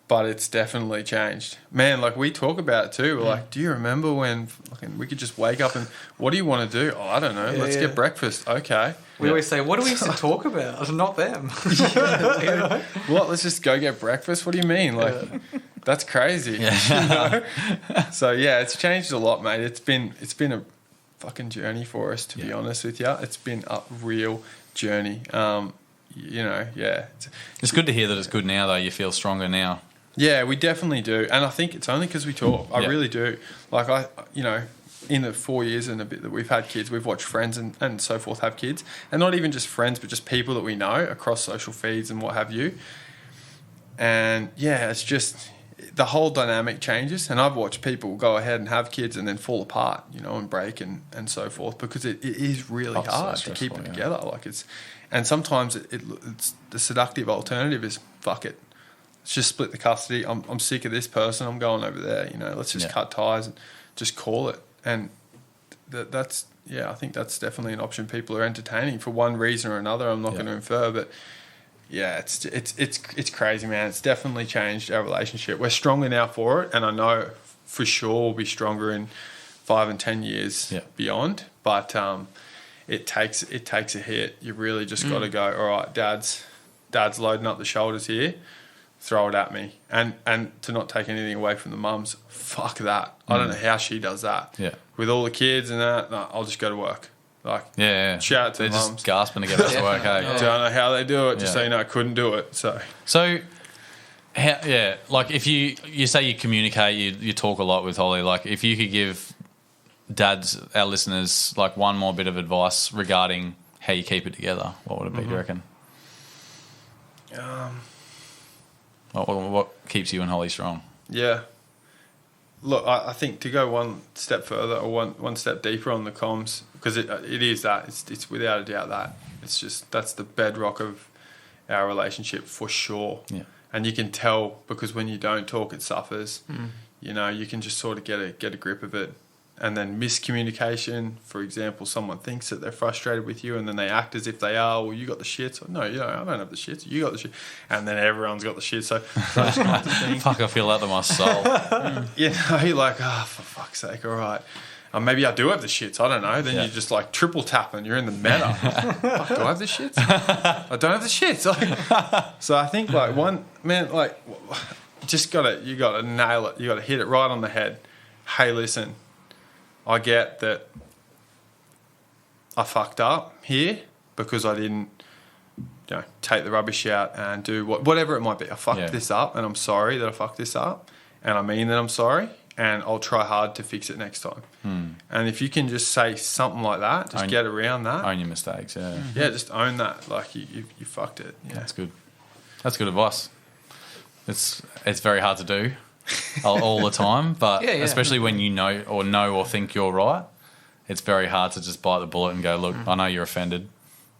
but it's definitely changed. Man, like we talk about it too. We're like, do you remember when we could just wake up and what do you want to do? Oh, I don't know. Let's get breakfast. Okay. We always say, what do we used to talk about? Not them. What? Let's just go get breakfast? What do you mean? Like, that's crazy. So yeah, it's changed a lot, mate. It's been a fucking journey for us, to be honest with you. It's been a real journey. It's good to hear that it's good now, though. You feel stronger now. Yeah, we definitely do. And I think it's only because we talk. I really do. Like, in the 4 years and a bit that we've had kids, we've watched friends and so forth have kids. And not even just friends, but just people that we know across social feeds and what have you. And, yeah, it's just the whole dynamic changes. And I've watched people go ahead and have kids and then fall apart, and break and so forth because it is really hard to keep it together. Like and sometimes it's the seductive alternative is fuck it. Let's just split the custody. I'm sick of this person. I'm going over there. Let's just cut ties and just call it. And that's I think that's definitely an option people are entertaining for one reason or another. I'm not going to infer, but yeah, it's crazy, man. It's definitely changed our relationship. We're stronger now for it, and I know for sure we'll be stronger in 5 and 10 years beyond. But it takes a hit. You really just got to go, all right, dad's loading up the shoulders here. Throw it at me. And to not take anything away from the mums, fuck that. I don't know how she does that. Yeah. With all the kids and that, no, I'll just go to work. Like, shout out to they're the mums. just gasping to get back to work. Hey, Don't know how they do it. Just so you know, I couldn't do it. So like if you say you communicate, you talk a lot with Holly. Like if you could give dads, our listeners, like one more bit of advice regarding how you keep it together, what would it be? Do you reckon? What keeps you and Holly strong? Yeah. Look, I think to go one step further or one step deeper on the comms, because it is that. It's without a doubt that. It's just, that's the bedrock of our relationship for sure. Yeah. And you can tell because when you don't talk, it suffers. You know, you can just sort of get a grip of it. And then miscommunication, for example, someone thinks that they're frustrated with you and then they act as if they are. Well, you got the shits. No, I don't have the shits. You got the shit. And then everyone's got the shit. So those kinds of things. Fuck, I feel that to my soul. You know, you're like, for fuck's sake, all right. Maybe I do have the shits. I don't know. Then you just like triple tap and you're in the meta. Fuck, do I have the shits? I don't have the shits. Like, so I think like you gotta nail it. You gotta hit it right on the head. Hey, listen. I get that I fucked up here because I didn't, take the rubbish out and do whatever it might be. I fucked this up and I'm sorry that I fucked this up and I mean that I'm sorry and I'll try hard to fix it next time. And if you can just say something like that, just get around that. Own your mistakes, yeah. Yeah, just own that. Like you fucked it. Yeah. That's good. That's good advice. It's very hard to do. All the time, but especially when you know or think you're right, it's very hard to just bite the bullet and go, look, I know you're offended.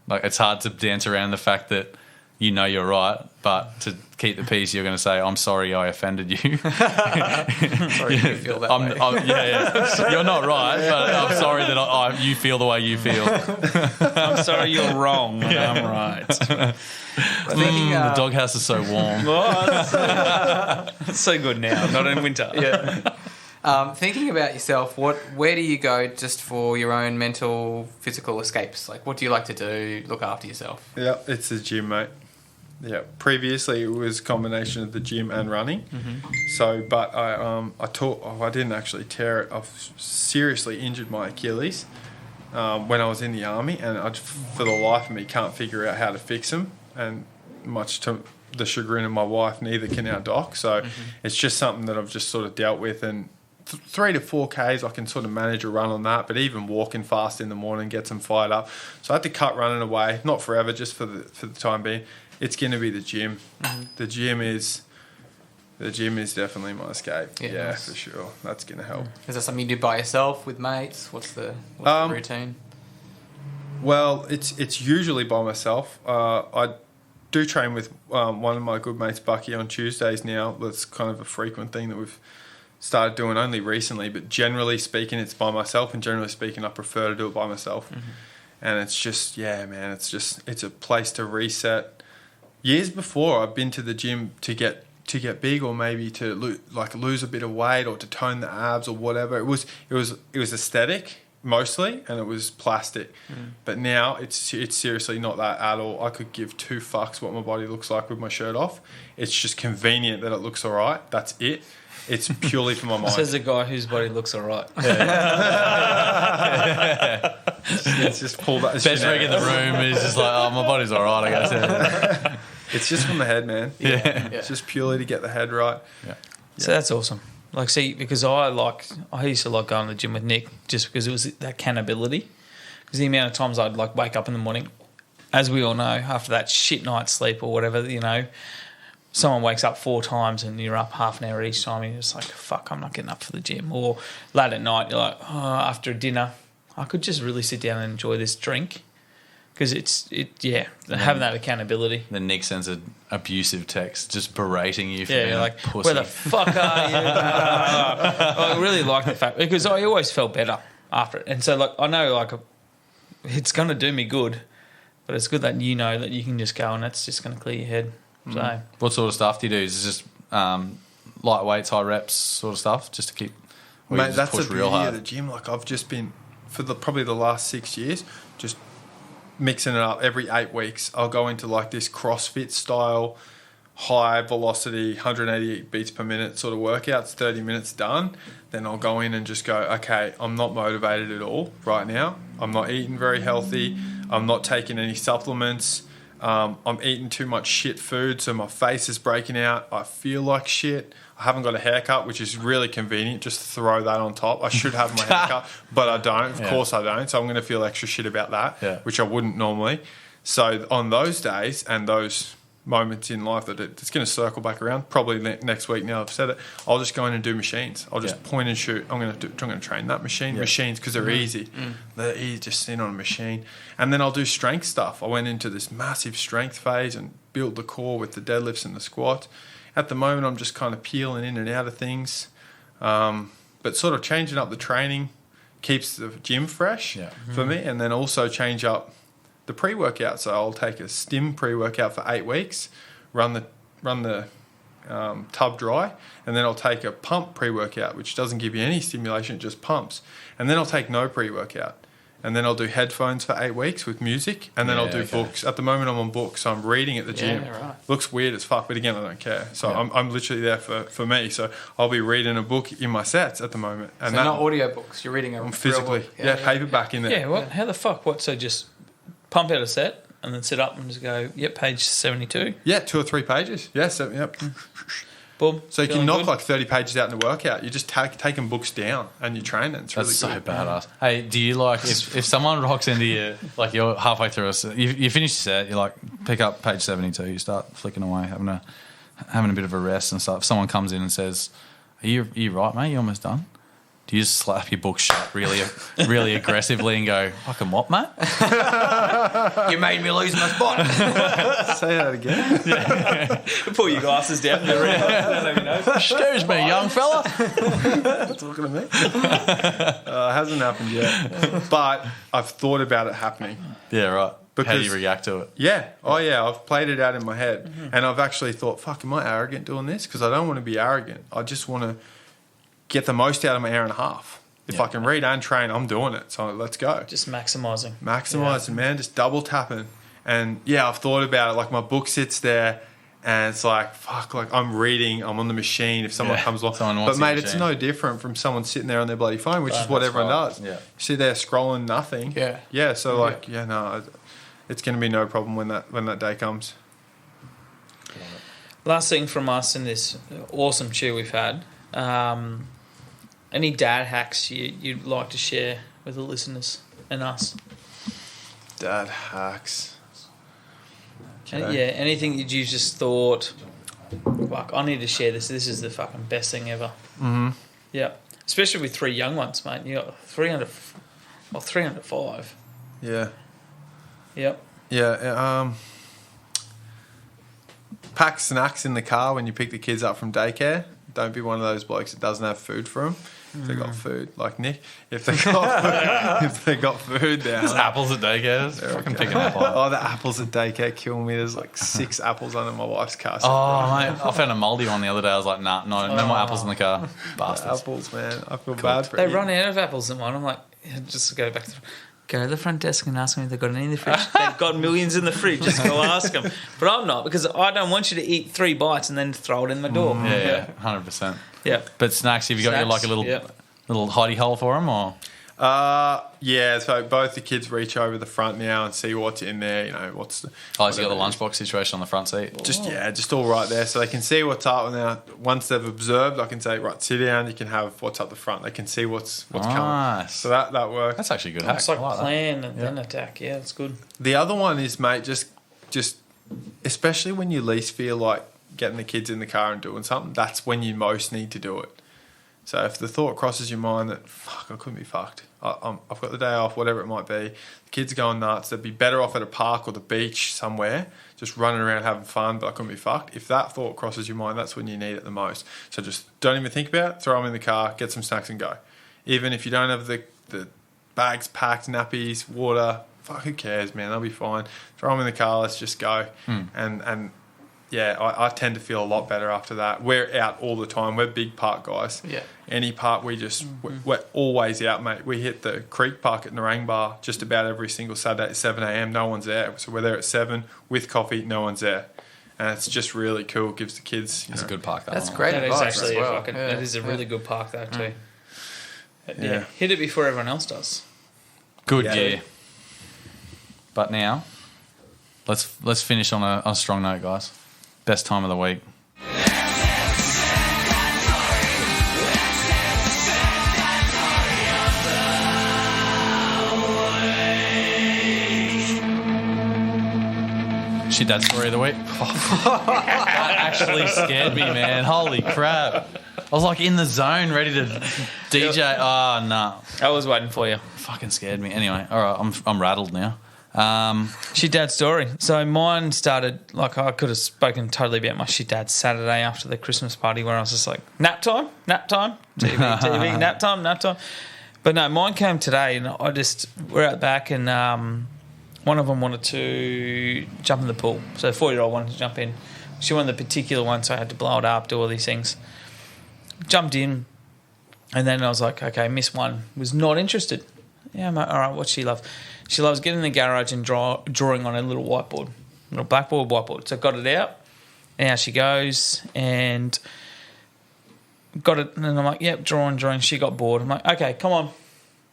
Like it's hard to dance around the fact that you know you're right, but to keep the peace, you're going to say, I'm sorry I offended you. Sorry you feel that way. You're not right, but I'm sorry that you feel the way you feel. I'm sorry you're wrong and I'm right. The doghouse is so warm. It's so good now, not in winter. Thinking about yourself, where do you go just for your own mental, physical escapes? Like, what do you like to do? Look after yourself. Yeah, it's the gym, mate. Yeah, previously it was a combination of the gym and running. So, but I didn't actually tear it. I've seriously injured my Achilles when I was in the army, and I, for the life of me, can't figure out how to fix them. And much to the chagrin of my wife, neither can our doc. So it's just something that I've just sort of dealt with. And 3 to 4 Ks, I can sort of manage a run on that. But even walking fast in the morning gets them fired up. So I had to cut running away, not forever, just for the time being. It's going to be the gym. The gym is definitely my escape. Yeah, nice. For sure. That's going to help. Is that something you do by yourself with mates? What's the routine? Well, it's usually by myself. I do train with one of my good mates, Bucky, on Tuesdays now. That's kind of a frequent thing that we've started doing only recently. But generally speaking, it's by myself, and generally speaking, I prefer to do it by myself. And it's just, man, it's a place to reset. Years before, I've been to the gym to get big, or maybe to lose a bit of weight, or to tone the abs, or whatever. It was aesthetic mostly, and it was plastic. But now it's seriously not that at all. I could give 2 fucks what my body looks like with my shirt off. It's just convenient that it looks all right. That's it. It's purely for my mind. Says a guy whose body looks all right. It's just pull that. Best rig in the room is just like, oh, my body's all right, I guess. It's just from the head, man. It's just purely to get the head right. So that's awesome. Like, see, because I used to like going to the gym with Nick just because it was that accountability. Because the amount of times I'd like wake up in the morning, as we all know, after that shit night's sleep or whatever, someone wakes up 4 times and you're up half an hour each time and you're just like, fuck, I'm not getting up for the gym. Or late at night, you're like, oh, after dinner, I could just really sit down and enjoy this drink. Because having that accountability. Then Nick sends an abusive text just berating you for being like, pussy. Where the fuck are you? I really like the fact, because I always felt better after it. And so, like, I know, like, it's going to do me good, but it's good that you know that you can just go and that's just going to clear your head. So, What sort of stuff do you do? Is it just light weights, high reps sort of stuff, just to keep? or you Mate, just that's the push real beauty hard? of the gym. Like, I've just been, for probably the last 6 years, just mixing it up. Every 8 weeks, I'll go into like this CrossFit style, high velocity, 180 beats per minute sort of workouts, 30 minutes done. Then I'll go in and just go, okay, I'm not motivated at all right now. I'm not eating very healthy. I'm not taking any supplements. I'm eating too much shit food, so my face is breaking out. I feel like shit. I haven't got a haircut, which is really convenient. Just throw that on top. I should have my haircut, but I don't. Of course I don't. So I'm going to feel extra shit about that, which I wouldn't normally. So on those days and those moments in life that it's going to circle back around, probably next week now I've said it, I'll just go in and do machines. I'll just point and shoot. I'm going to train that machines because they're easy. They're easy, just sitting on a machine. And then I'll do strength stuff. I went into this massive strength phase and built the core with the deadlifts and the squat. At the moment, I'm just kind of peeling in and out of things, but sort of changing up the training keeps the gym fresh for me, and then also change up the pre-workout. So I'll take a stim pre-workout for 8 weeks, run the tub dry, and then I'll take a pump pre-workout, which doesn't give you any stimulation, it just pumps, and then I'll take no pre-workout. And then I'll do headphones for 8 weeks with music, and then I'll do books. At the moment, I'm on books, so I'm reading at the gym. Right. Looks weird as fuck, but again, I don't care. So I'm literally there for me. So I'll be reading a book in my sets at the moment. And So not audio books. You're reading a I'm real physically, book. paperback in there. yeah, what? How the fuck? What? So just pump out a set and then sit up and just go, yep, page 72. Yeah, 2 or 3 pages. Yeah, so, yep. Boom. So you can Feeling knock good? like 30 pages out in the workout. You're just taking books down and you're training. It's really That's so good. badass. Hey, do you like if someone rocks into you, like you're halfway through a set, you finish your set, you like pick up page 72, you start flicking away, having a bit of a rest and stuff. Someone comes in and says, "Are you right, mate? You almost done?" Do you just slap your book shut really aggressively and go, "Fucking what, mate?" You made me lose my spot. Say that again. Pull your glasses down. Excuse me, young fella. Talking to me. Hasn't happened yet. But I've thought about it happening. Yeah, right. How do Because- you react to it? Yeah. Oh, yeah. I've played it out in my head. And I've actually thought, fuck, am I arrogant doing this? Because I don't want to be arrogant. I just want to get the most out of my hour and a half. If I can read and train, I'm doing it. So let's go. Just maximising. Maximising, man. Just double tapping. And yeah, I've thought about it. Like my book sits there and it's like, fuck, like I'm reading, I'm on the machine if someone comes along. Someone But wants the mate, it's machine. no different from someone sitting there on their bloody phone, which is what That's everyone right. does. Yeah. You sit there scrolling nothing. Yeah. Yeah, so like, no, it's going to be no problem when that day comes. Last thing from us in this awesome cheer we've had. Any dad hacks you'd like to share with the listeners and us? Dad hacks. Anything that you just thought, fuck, I need to share this. This is the fucking best thing ever. Mm-hmm. Yeah. Especially with 3 young ones, mate. You got 305. Yeah. Yep. Yeah. Pack snacks in the car when you pick the kids up from daycare. Don't be one of those blokes that doesn't have food for them. If they got food, like Nick. If they got food down. There's apples at daycare. It's fucking picking up on. Oh, the apples at daycare kill me. There's like 6 apples under my wife's car. Oh, mate, I found a mouldy one the other day. I was like, no more apples in the car. Bastards. Apples, man. I feel bad for They you. run out of apples in one. I'm like, just go back to the front desk and ask them if they've got any in the fridge. They've got millions in the fridge. Just go ask them. But I'm not, because I don't want you to eat 3 bites and then throw it in the door. Yeah, 100%. Yeah. But snacks, have you got your like a little hidey hole for them, or? Yeah, so both the kids reach over the front now and see what's in there. You know, what's the. Oh, so you got the lunchbox situation on the front seat. Just all right there, so they can see what's up. Now, once they've observed, I can say, right, sit down. You can have what's up the front. They can see what's coming. Nice. So that works. That's actually a good hack. It's like I like that. plan and then attack. Yeah, it's good. The other one is, mate, just especially when you least feel like getting the kids in the car and doing something, that's when you most need to do it. So if the thought crosses your mind that, fuck, I couldn't be fucked. I've got the day off, whatever it might be. The kids are going nuts. They'd be better off at a park or the beach somewhere, just running around having fun, but I couldn't be fucked. If that thought crosses your mind, that's when you need it the most. So just don't even think about it. Throw them in the car, get some snacks and go. Even if you don't have the the bags packed, nappies, water. Fuck, who cares, man? They'll be fine. Throw them in the car. Let's just go. And yeah, I tend to feel a lot better after that. We're out all the time. We're big park guys. Yeah. Any park, we're always out, mate. We hit the Creek Park at Narangba just about every single Saturday at 7 a.m. No one's there. So we're there at 7 with coffee. No one's there. And it's just really cool. It gives the kids... It's a good park, that That's one. great That is advice actually as well. that is a really good park though too. Yeah. Hit it before everyone else does. Good Yeah. gear. But now, let's finish on a strong note, guys. Best time of the week. Shit, that story of the week. That actually scared me, man. Holy crap. I was like in the zone, ready to DJ. Oh, no. I was waiting for you. Fucking scared me. Anyway, all right, I'm rattled now. Shit dad's story. So mine started, like I could have spoken totally about my shit dad's Saturday after the Christmas party where I was just like, nap time, TV, nap time. But no, mine came today and we're out back and one of them wanted to jump in the pool. So the 4-year-old wanted to jump in. She wanted the particular one, so I had to blow it up, do all these things. Jumped in and then I was like, okay, Miss One was not interested. Yeah, mate, all right, what's she love? She loves getting in the garage and drawing on a little whiteboard, little blackboard, whiteboard. So got it out, and out she goes, and got it. And I'm like, yep, drawing. She got bored. I'm like, okay, come on.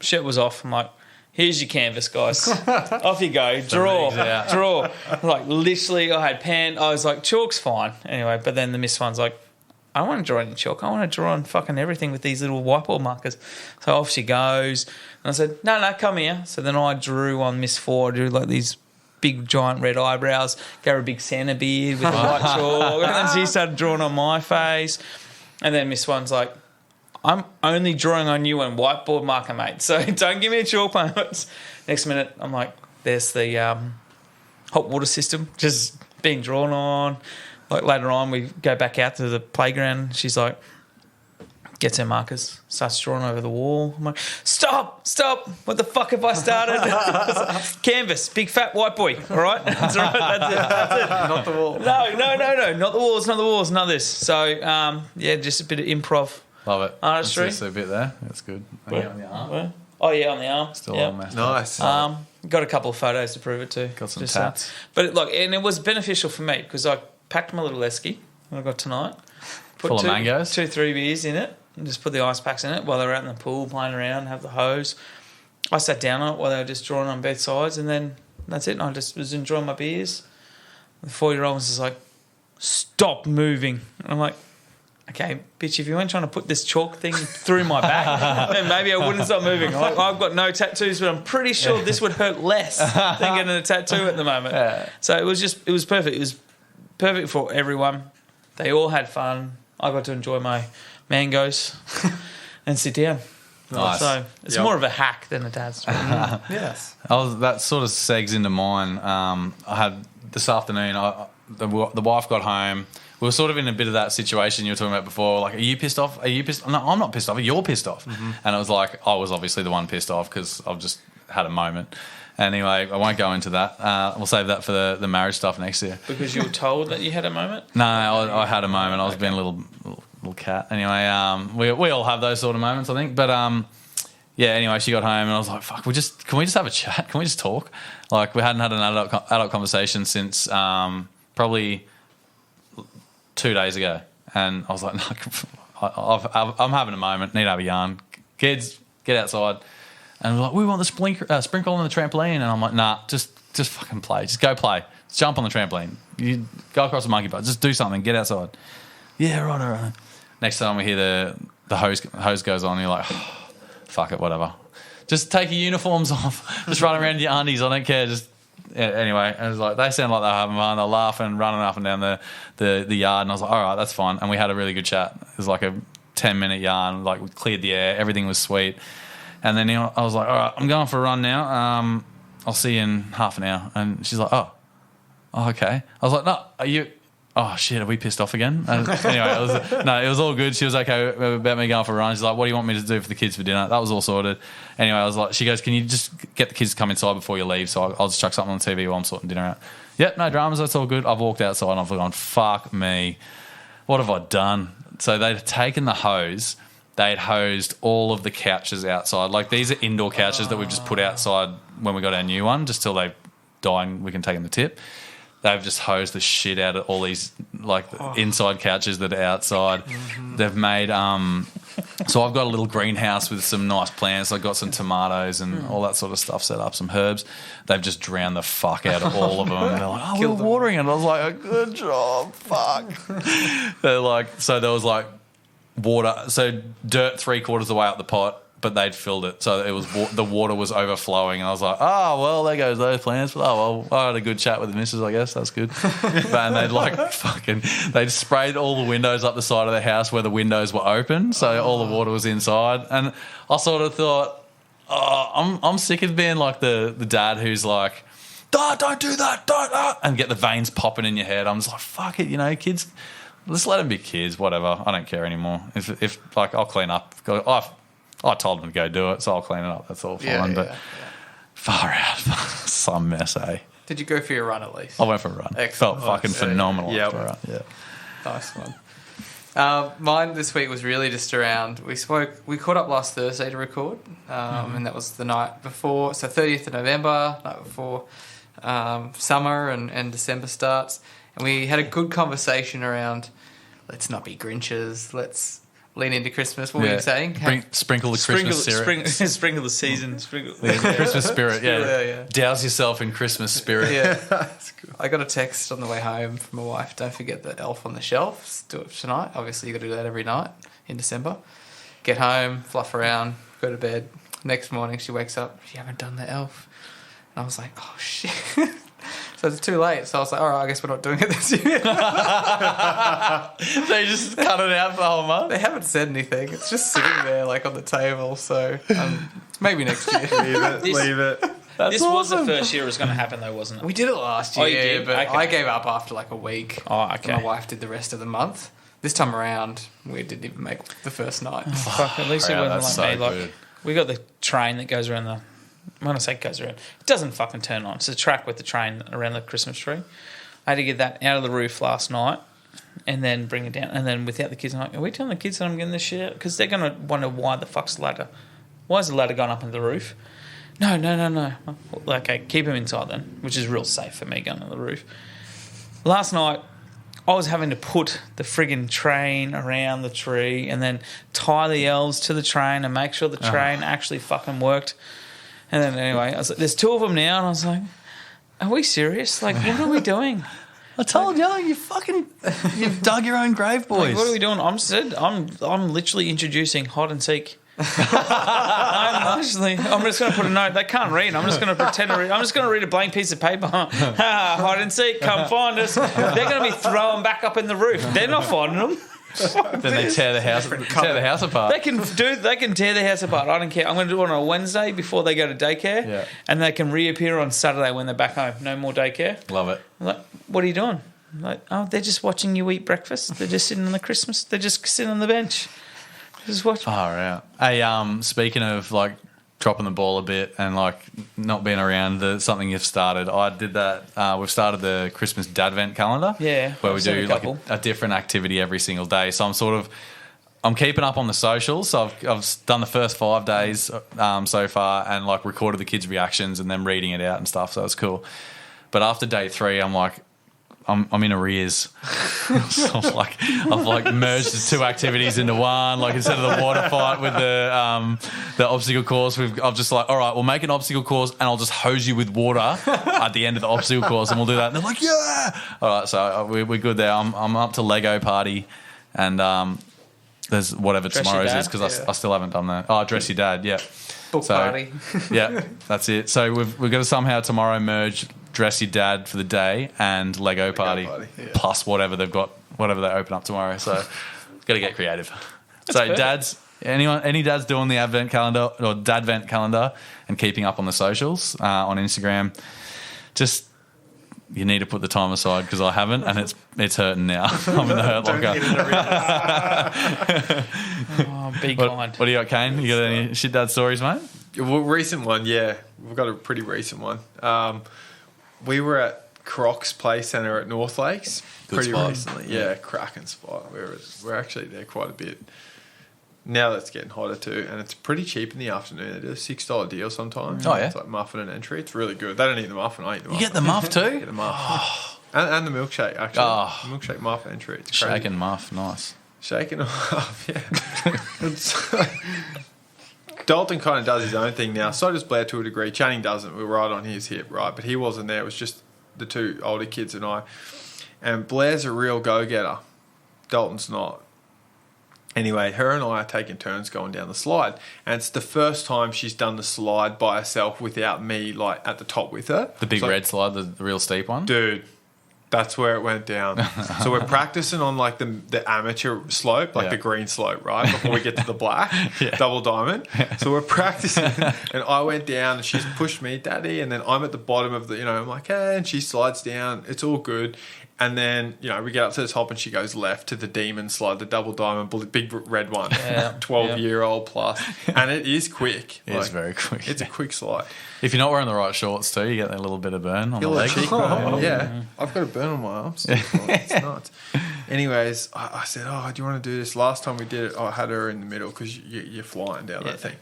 Shit was off. I'm like, here's your canvas, guys. Off you go. Draw. Like, literally, I had pen. I was like, chalk's fine. Anyway, but then the Miss One's like, I don't want to draw any chalk. I want to draw on fucking everything with these little whiteboard markers. So off she goes. And I said, no, come here. So then I drew on Miss Four. I drew like these big giant red eyebrows, gave her a big Santa beard with a white chalk. And then she started drawing on my face. And then Miss One's like, I'm only drawing on you on whiteboard marker, mate. So don't give me a chalk paint. Next minute, I'm like, there's the hot water system just being drawn on. Like later on, we go back out to the playground. She's like, gets her markers, starts drawing over the wall. I'm like, stop! What the fuck have I started? Canvas, big fat white boy. All right, that's all right. That's it. Not the wall. No, not the walls, none of this. So yeah, just a bit of improv. Love it. Artistry. That's a bit there. That's good. Where? On the arm. Oh yeah, on the arm. Still yep. on there. Nice. Got a couple of photos to prove it too. Got some Just, tats. But look, and it was beneficial for me because I packed my little esky that I got tonight. Put Full of mangoes? 2-3 beers in it and just put the ice packs in it while they were out in the pool playing around, have the hose. I sat down on it while they were just drawing on both sides and then that's it. And I just was enjoying my beers. The 4-year-old was just like, stop moving. And I'm like, okay, bitch, if you weren't trying to put this chalk thing through my back, then maybe I wouldn't stop moving. Like, I've got no tattoos, but I'm pretty sure this would hurt less than getting a tattoo at the moment. Yeah. So it was perfect. It was perfect for everyone. They all had fun. I got to enjoy my mangoes and sit down. Nice. So it's more of a hack than a dad's story. Yes. That sort of segs into mine. I had this afternoon, the wife got home. We were sort of in a bit of that situation you were talking about before. Like, are you pissed off? Are you pissed? No, I'm not pissed off. You're pissed off. And it was like, I was obviously the one pissed off because I've just had a moment. Anyway, I won't go into that. We'll save that for the marriage stuff next year. Because you were told that you had a moment? No, I had a moment. I was being a little cat. Anyway, we all have those sort of moments, I think. But yeah. Anyway, she got home and I was like, "Fuck, can we just have a chat? Can we just talk?" Like, we hadn't had an adult conversation since probably 2 days ago, and I was like, "No, I'm having a moment. Need to have a yarn. Kids, get outside." And we're like, "We want the sprinkle on the trampoline," and I'm like, "Nah, just fucking play. Just go play. Just jump on the trampoline. You go across the monkey bar. Just do something. Get outside." Yeah, right. Next time we hear the hose goes on, you're like, oh, fuck it, whatever. Just take your uniforms off. Just run around in your undies. I don't care. Anyway, it was like, they sound like they're having fun. They're laughing, running up and down the yard. And I was like, all right, that's fine. And we had a really good chat. It was like a 10-minute yarn. Like, we cleared the air. Everything was sweet. And then I was like, all right, I'm going for a run now. I'll see you in half an hour. And she's like, oh, okay. I was like, no, are you oh shit, are we pissed off again? Anyway, it was all good. She was okay about me going for a run. She's like, what do you want me to do for the kids for dinner? That was all sorted. Anyway, I was like, she goes, can you just get the kids to come inside before you leave? So I'll just chuck something on the TV while I'm sorting dinner out. Yep, no dramas, that's all good. I've walked outside and I've gone, fuck me. What have I done? So they'd taken the hose. They'd hosed all of the couches outside. Like, these are indoor couches that we've just put outside when we got our new one, just till they die and we can take them the tip. They've just hosed the shit out of all these, like, inside couches that are outside. Mm-hmm. They've made... so I've got a little greenhouse with some nice plants. I've got some tomatoes and all that sort of stuff set up, some herbs. They've just drowned the fuck out of all of them. And they're like, oh, we're watering it. And I was like, oh, good job, fuck. They're like... So there was, like, water... So dirt 3/4 of the way up the pot, but they'd filled it. So it was the water was overflowing. And I was like, oh, well, there goes those plants. Oh, well, I had a good chat with the missus, I guess. That's good. And they'd they'd sprayed all the windows up the side of the house where the windows were open. So all the water was inside. And I sort of thought, oh, I'm sick of being like the dad who's like, don't do that, don't. And get the veins popping in your head. I'm just like, fuck it, kids, let's let them be kids, whatever. I don't care anymore. If I'll clean up. I told them to go do it, so I'll clean it up. That's all fine. But far out. Some mess, eh? Did you go for your run at least? I went for a run. Excellent. Felt fucking phenomenal after a run. Yeah. Nice one. Mine this week was really just around... We caught up last Thursday to record, and that was the night before. So 30th of November, night before summer and December starts. And we had a good conversation around, let's not be Grinches, let's... lean into Christmas. What were you saying? Sprinkle the Christmas syrup. Sprinkle the season. Sprinkle the Christmas spirit, yeah. Douse yourself in Christmas spirit. Yeah. That's cool. I got a text on the way home from my wife. Don't forget the elf on the shelf. Do it tonight. Obviously, you got to do that every night in December. Get home, fluff around, go to bed. Next morning, she wakes up. You haven't done the elf. And I was like, oh, shit. So it's too late. So I was like, all right, I guess we're not doing it this year. They just cut it out for the whole month? They haven't said anything. It's just sitting there, like, on the table. So maybe next year. Leave it. This was the first year it was going to happen, though, wasn't it? We did it last year, you did? but Okay. I gave up after, like, a week. Oh, okay. My wife did the rest of the month. This time around, we didn't even make the first night. Oh, fuck, at least it wasn't like so me. Like, good. we got the train that goes around the... When I say goes around, it doesn't fucking turn on. It's a track with the train around the Christmas tree. I had to get that out of the roof last night and then bring it down. And then without the kids, I'm like, are we telling the kids that I'm getting this shit out? Because they're going to wonder why the fuck's the ladder? Why is the ladder going up into the roof? No. Okay, keep them inside then, which is real safe for me going on the roof. Last night, I was having to put the friggin' train around the tree and then tie the elves to the train and make sure the train actually fucking worked. And then anyway, I was like, there's two of them now, and I was like, are we serious? Like, what are we doing? I told you, you've dug your own grave, boys. Like, what are we doing? I'm literally introducing hide and seek. I'm just going to put a note. They can't read. I'm just going to pretend to read. I'm just going to read a blank piece of paper. Hide and seek, come find us. They're going to be throwing back up in the roof. They're not finding them. Then they tear the house apart. They can tear the house apart. I don't care. I'm going to do it on a Wednesday before they go to daycare, and they can reappear on Saturday when they're back home. No more daycare. Love it. I'm like, what are you doing? I'm like, oh, they're just watching you eat breakfast. They're just sitting on the Christmas. They're just sitting on the bench. Just watch. Far out. Hey, speaking of like dropping the ball a bit and like not being around something you've started, I did that. We've started the Christmas Dadvent calendar. Yeah, where we do like a different activity every single day. So I'm keeping up on the socials. So I've done the first 5 days so far and like recorded the kids' reactions and then reading it out and stuff. So it's cool. But after day 3, I'm like, I'm in arrears. So I've merged the 2 activities into one. Like instead of the water fight with the obstacle course, I've just like, all right, we'll make an obstacle course and I'll just hose you with water at the end of the obstacle course and we'll do that. And they're like, yeah. All right, so we're good there. I'm up to Lego party and there's whatever Dress tomorrow's your is dad? because I still haven't done that. Oh, dress your dad, yeah. Book party. Yeah, that's it. So we've got to somehow tomorrow merge dress your dad for the day and Lego party. Plus whatever they open up tomorrow. So got to get creative. So perfect. dads, any dads doing the Advent calendar or Dadvent calendar and keeping up on the socials on Instagram, just you need to put the time aside because I haven't, and it's hurting now. I'm in the hurt locker. Oh, be kind. What do you got, Kaine? You got any shit dad stories, mate? Well, recent one, yeah. We've got a pretty recent one. We were at Crocs Play Centre at North Lakes pretty spot. recently. Yeah, cracking spot. We're actually there quite a bit. Now that's getting hotter too, and it's pretty cheap in the afternoon. They do a $6 deal sometimes. Oh, yeah? It's like muffin and entry. It's really good. They don't eat the muffin. I eat the muffin. You get the muff too? Get the muff. And the milkshake, actually. Oh. The milkshake muff entry. It's crazy. Shake and muff, nice. Shaking off, yeah. Dalton kind of does his own thing now. So does Blair to a degree. Channing doesn't. We're right on his hip, right? But he wasn't there. It was just the two older kids and I. And Blair's a real go-getter. Dalton's not. Anyway, her and I are taking turns going down the slide. And it's the first time she's done the slide by herself without me, like, at the top with her. The big So- red slide, the real steep one? Dude, that's where it went down. So we're practicing on like the amateur slope, like Yeah. the green slope, right? Before we get to the black, double diamond. So we're practicing and I went down and she's pushed me, Daddy, and then I'm at the bottom of the, I'm like, hey, and she slides down. It's all good. And then, we get up to the top and she goes left to the demon slide, the double diamond, big red one, Yeah. 12-year-old plus. And it is quick. It is very quick. It's a quick slide. If you're not wearing the right shorts too, you get that little bit of burn on the Feel leg. the cheekbone. Yeah. I've got a burn on my arms. It's nuts. Anyways, I said, do you want to do this? Last time we did it, I had her in the middle because you're flying down that thing.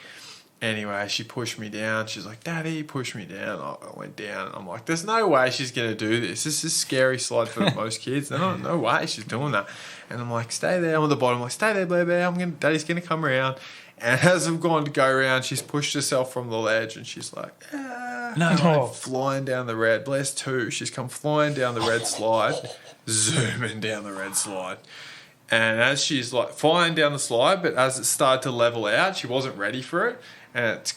Anyway, she pushed me down. She's like, Daddy, push me down. I went down. And I'm like, there's no way she's going to do this. This is a scary slide for most kids. No way she's doing that. And I'm like, stay there. I'm at the bottom. I'm like, stay there, baby. Daddy's going to come around. And as I've gone to go around, she's pushed herself from the ledge and she's like, flying down the red. Blair's 2. She's come flying down the red slide, zooming down the red slide. And as she's like flying down the slide, but as it started to level out, she wasn't ready for it. And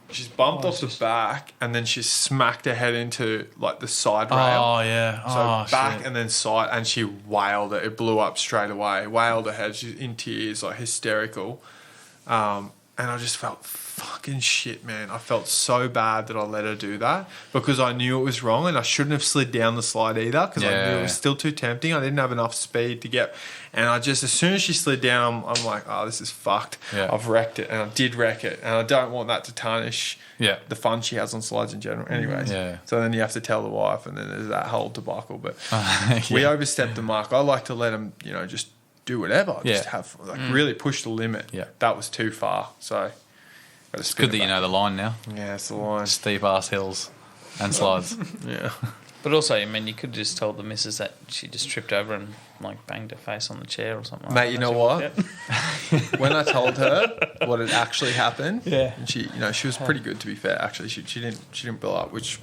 she's bumped off the back and then she smacked her head into like the side rail. Oh, yeah. So back and then side, and she wailed it. It blew up straight away. Wailed her head. She's in tears, like hysterical. And I just felt fucking shit, man. I felt so bad that I let her do that because I knew it was wrong and I shouldn't have slid down the slide either because I knew it was still too tempting. I didn't have enough speed to get. And I just, as soon as she slid down, I'm like, this is fucked. Yeah. I've wrecked it, and I did wreck it. And I don't want that to tarnish the fun she has on slides in general. Anyways, so then you have to tell the wife, and then there's that whole debacle. But we overstepped the mark. I like to let them, just do whatever. Just have really push the limit. Yeah. That was too far. So It's good that you know the line now. Yeah, it's the line. Steep ass hills and slides. Yeah. But also, you could have just told the missus that she just tripped over and banged her face on the chair or something. Mate, you know what? When I told her what had actually happened, and she, she was pretty good to be fair. Actually, she didn't blow up, which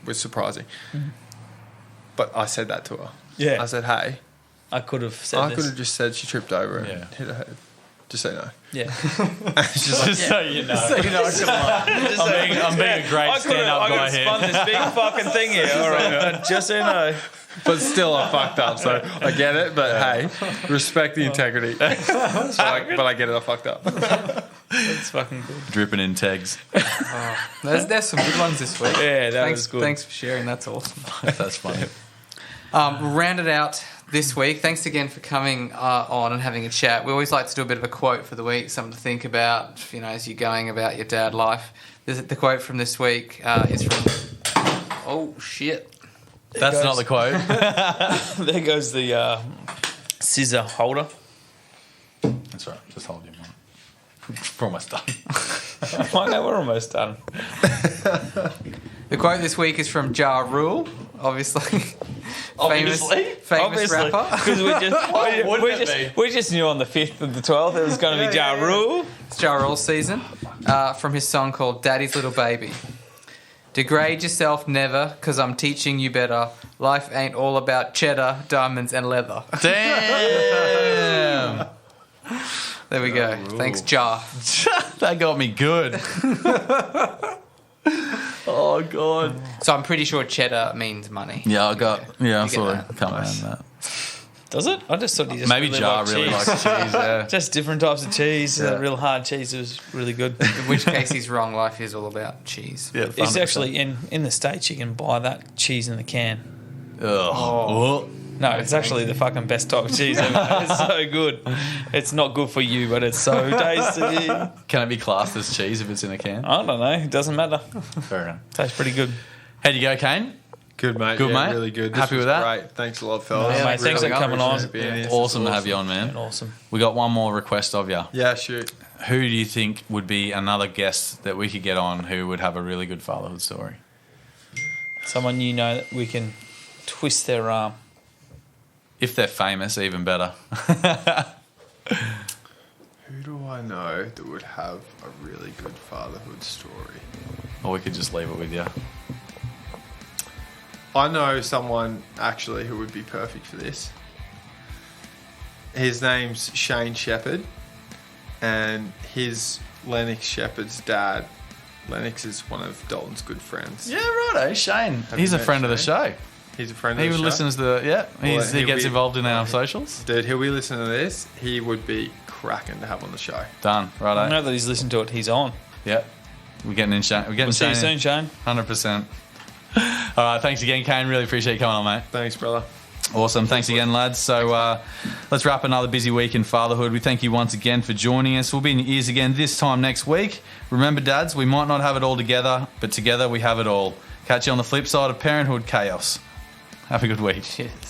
was surprising. Mm-hmm. But I said that to her. Yeah. I said, hey, I could have said I could have just said she tripped over and hit her head. Just say no. Yeah. Just so you know. So you know it's I'm being a great stand-up guy here. spun this big fucking thing here. All right. Just so you know. But still, I fucked up, so I get it. But hey, respect the integrity. But I get it, I fucked up. That's fucking good. Dripping in tags. There's some good ones this week. Yeah, that thanks, was good. Thanks for sharing. That's awesome. That's funny. Rounded out this week. Thanks again for coming on and having a chat. We always like to do a bit of a quote for the week, something to think about, as you're going about your dad life. The quote from this week is from... Oh, shit. That's not the quote. There goes the scissor holder. That's right. Just hold your mind. We're almost done. I know we're almost done. The quote this week is from Ja Rule, obviously. Famous rapper. Because we just knew on the 5th of the 12th it was going to be Ja Rule. It's Ja Rule season from his song called Daddy's Little Baby. Degrade yourself never, because I'm teaching you better. Life ain't all about cheddar, diamonds, and leather. Damn. There we go. Thanks, Ja. That got me good. Oh, God. So I'm pretty sure cheddar means money. Yeah, I You sort get of come around Nice. that. Does it? I just thought he just Maybe Ja really cheese. likes cheese, yeah. Just different types of cheese. Yeah. Real hard cheese was really good. In which case he's wrong. Life is all about cheese. Yeah, It's 100%. actually in the States you can buy that cheese in the can. Oh. No, it's actually the fucking best type of cheese ever. It's so good. It's not good for you, but it's so tasty. Can it be classed as cheese if it's in a can? I don't know. It doesn't matter. Fair enough. Tastes pretty good. How'd you go, Kane? Good, mate. Good, yeah, mate? Really good. Happy with that? Great. Thanks a lot, fellas. Yeah, mate, thanks for coming on. Awesome to have you on, man. Awesome. We got one more request of you. Yeah, shoot. Who do you think would be another guest that we could get on who would have a really good fatherhood story? Someone you know that we can twist their arm. If they're famous, even better. Who do I know that would have a really good fatherhood story? Or we could just leave it with you. I know someone actually who would be perfect for this. His name's Shane Shepherd, and his Lennox Shepherd's dad. Lennox is one of Dalton's good friends. Yeah, righto. Shane. Have He's you a met friend of the Shane? show. He's a friend He of the show. listens to he gets he'll be- involved in our socials. Dude, he'll be listening to this. He would be cracking to have on the show. Done. I Righto. know that he's listened to it. He's on. Yep. We're getting in Shane. We're getting We'll see Shane you soon, in. Shane. 100%. All right. Thanks again, Kane. Really appreciate you coming on, mate. Thanks, brother. Awesome. Thanks again, lads. So let's wrap another busy week in fatherhood. We thank you once again for joining us. We'll be in your ears again this time next week. Remember, dads, we might not have it all together, but together we have it all. Catch you on the flip side of parenthood chaos. Have a good week. Cheers.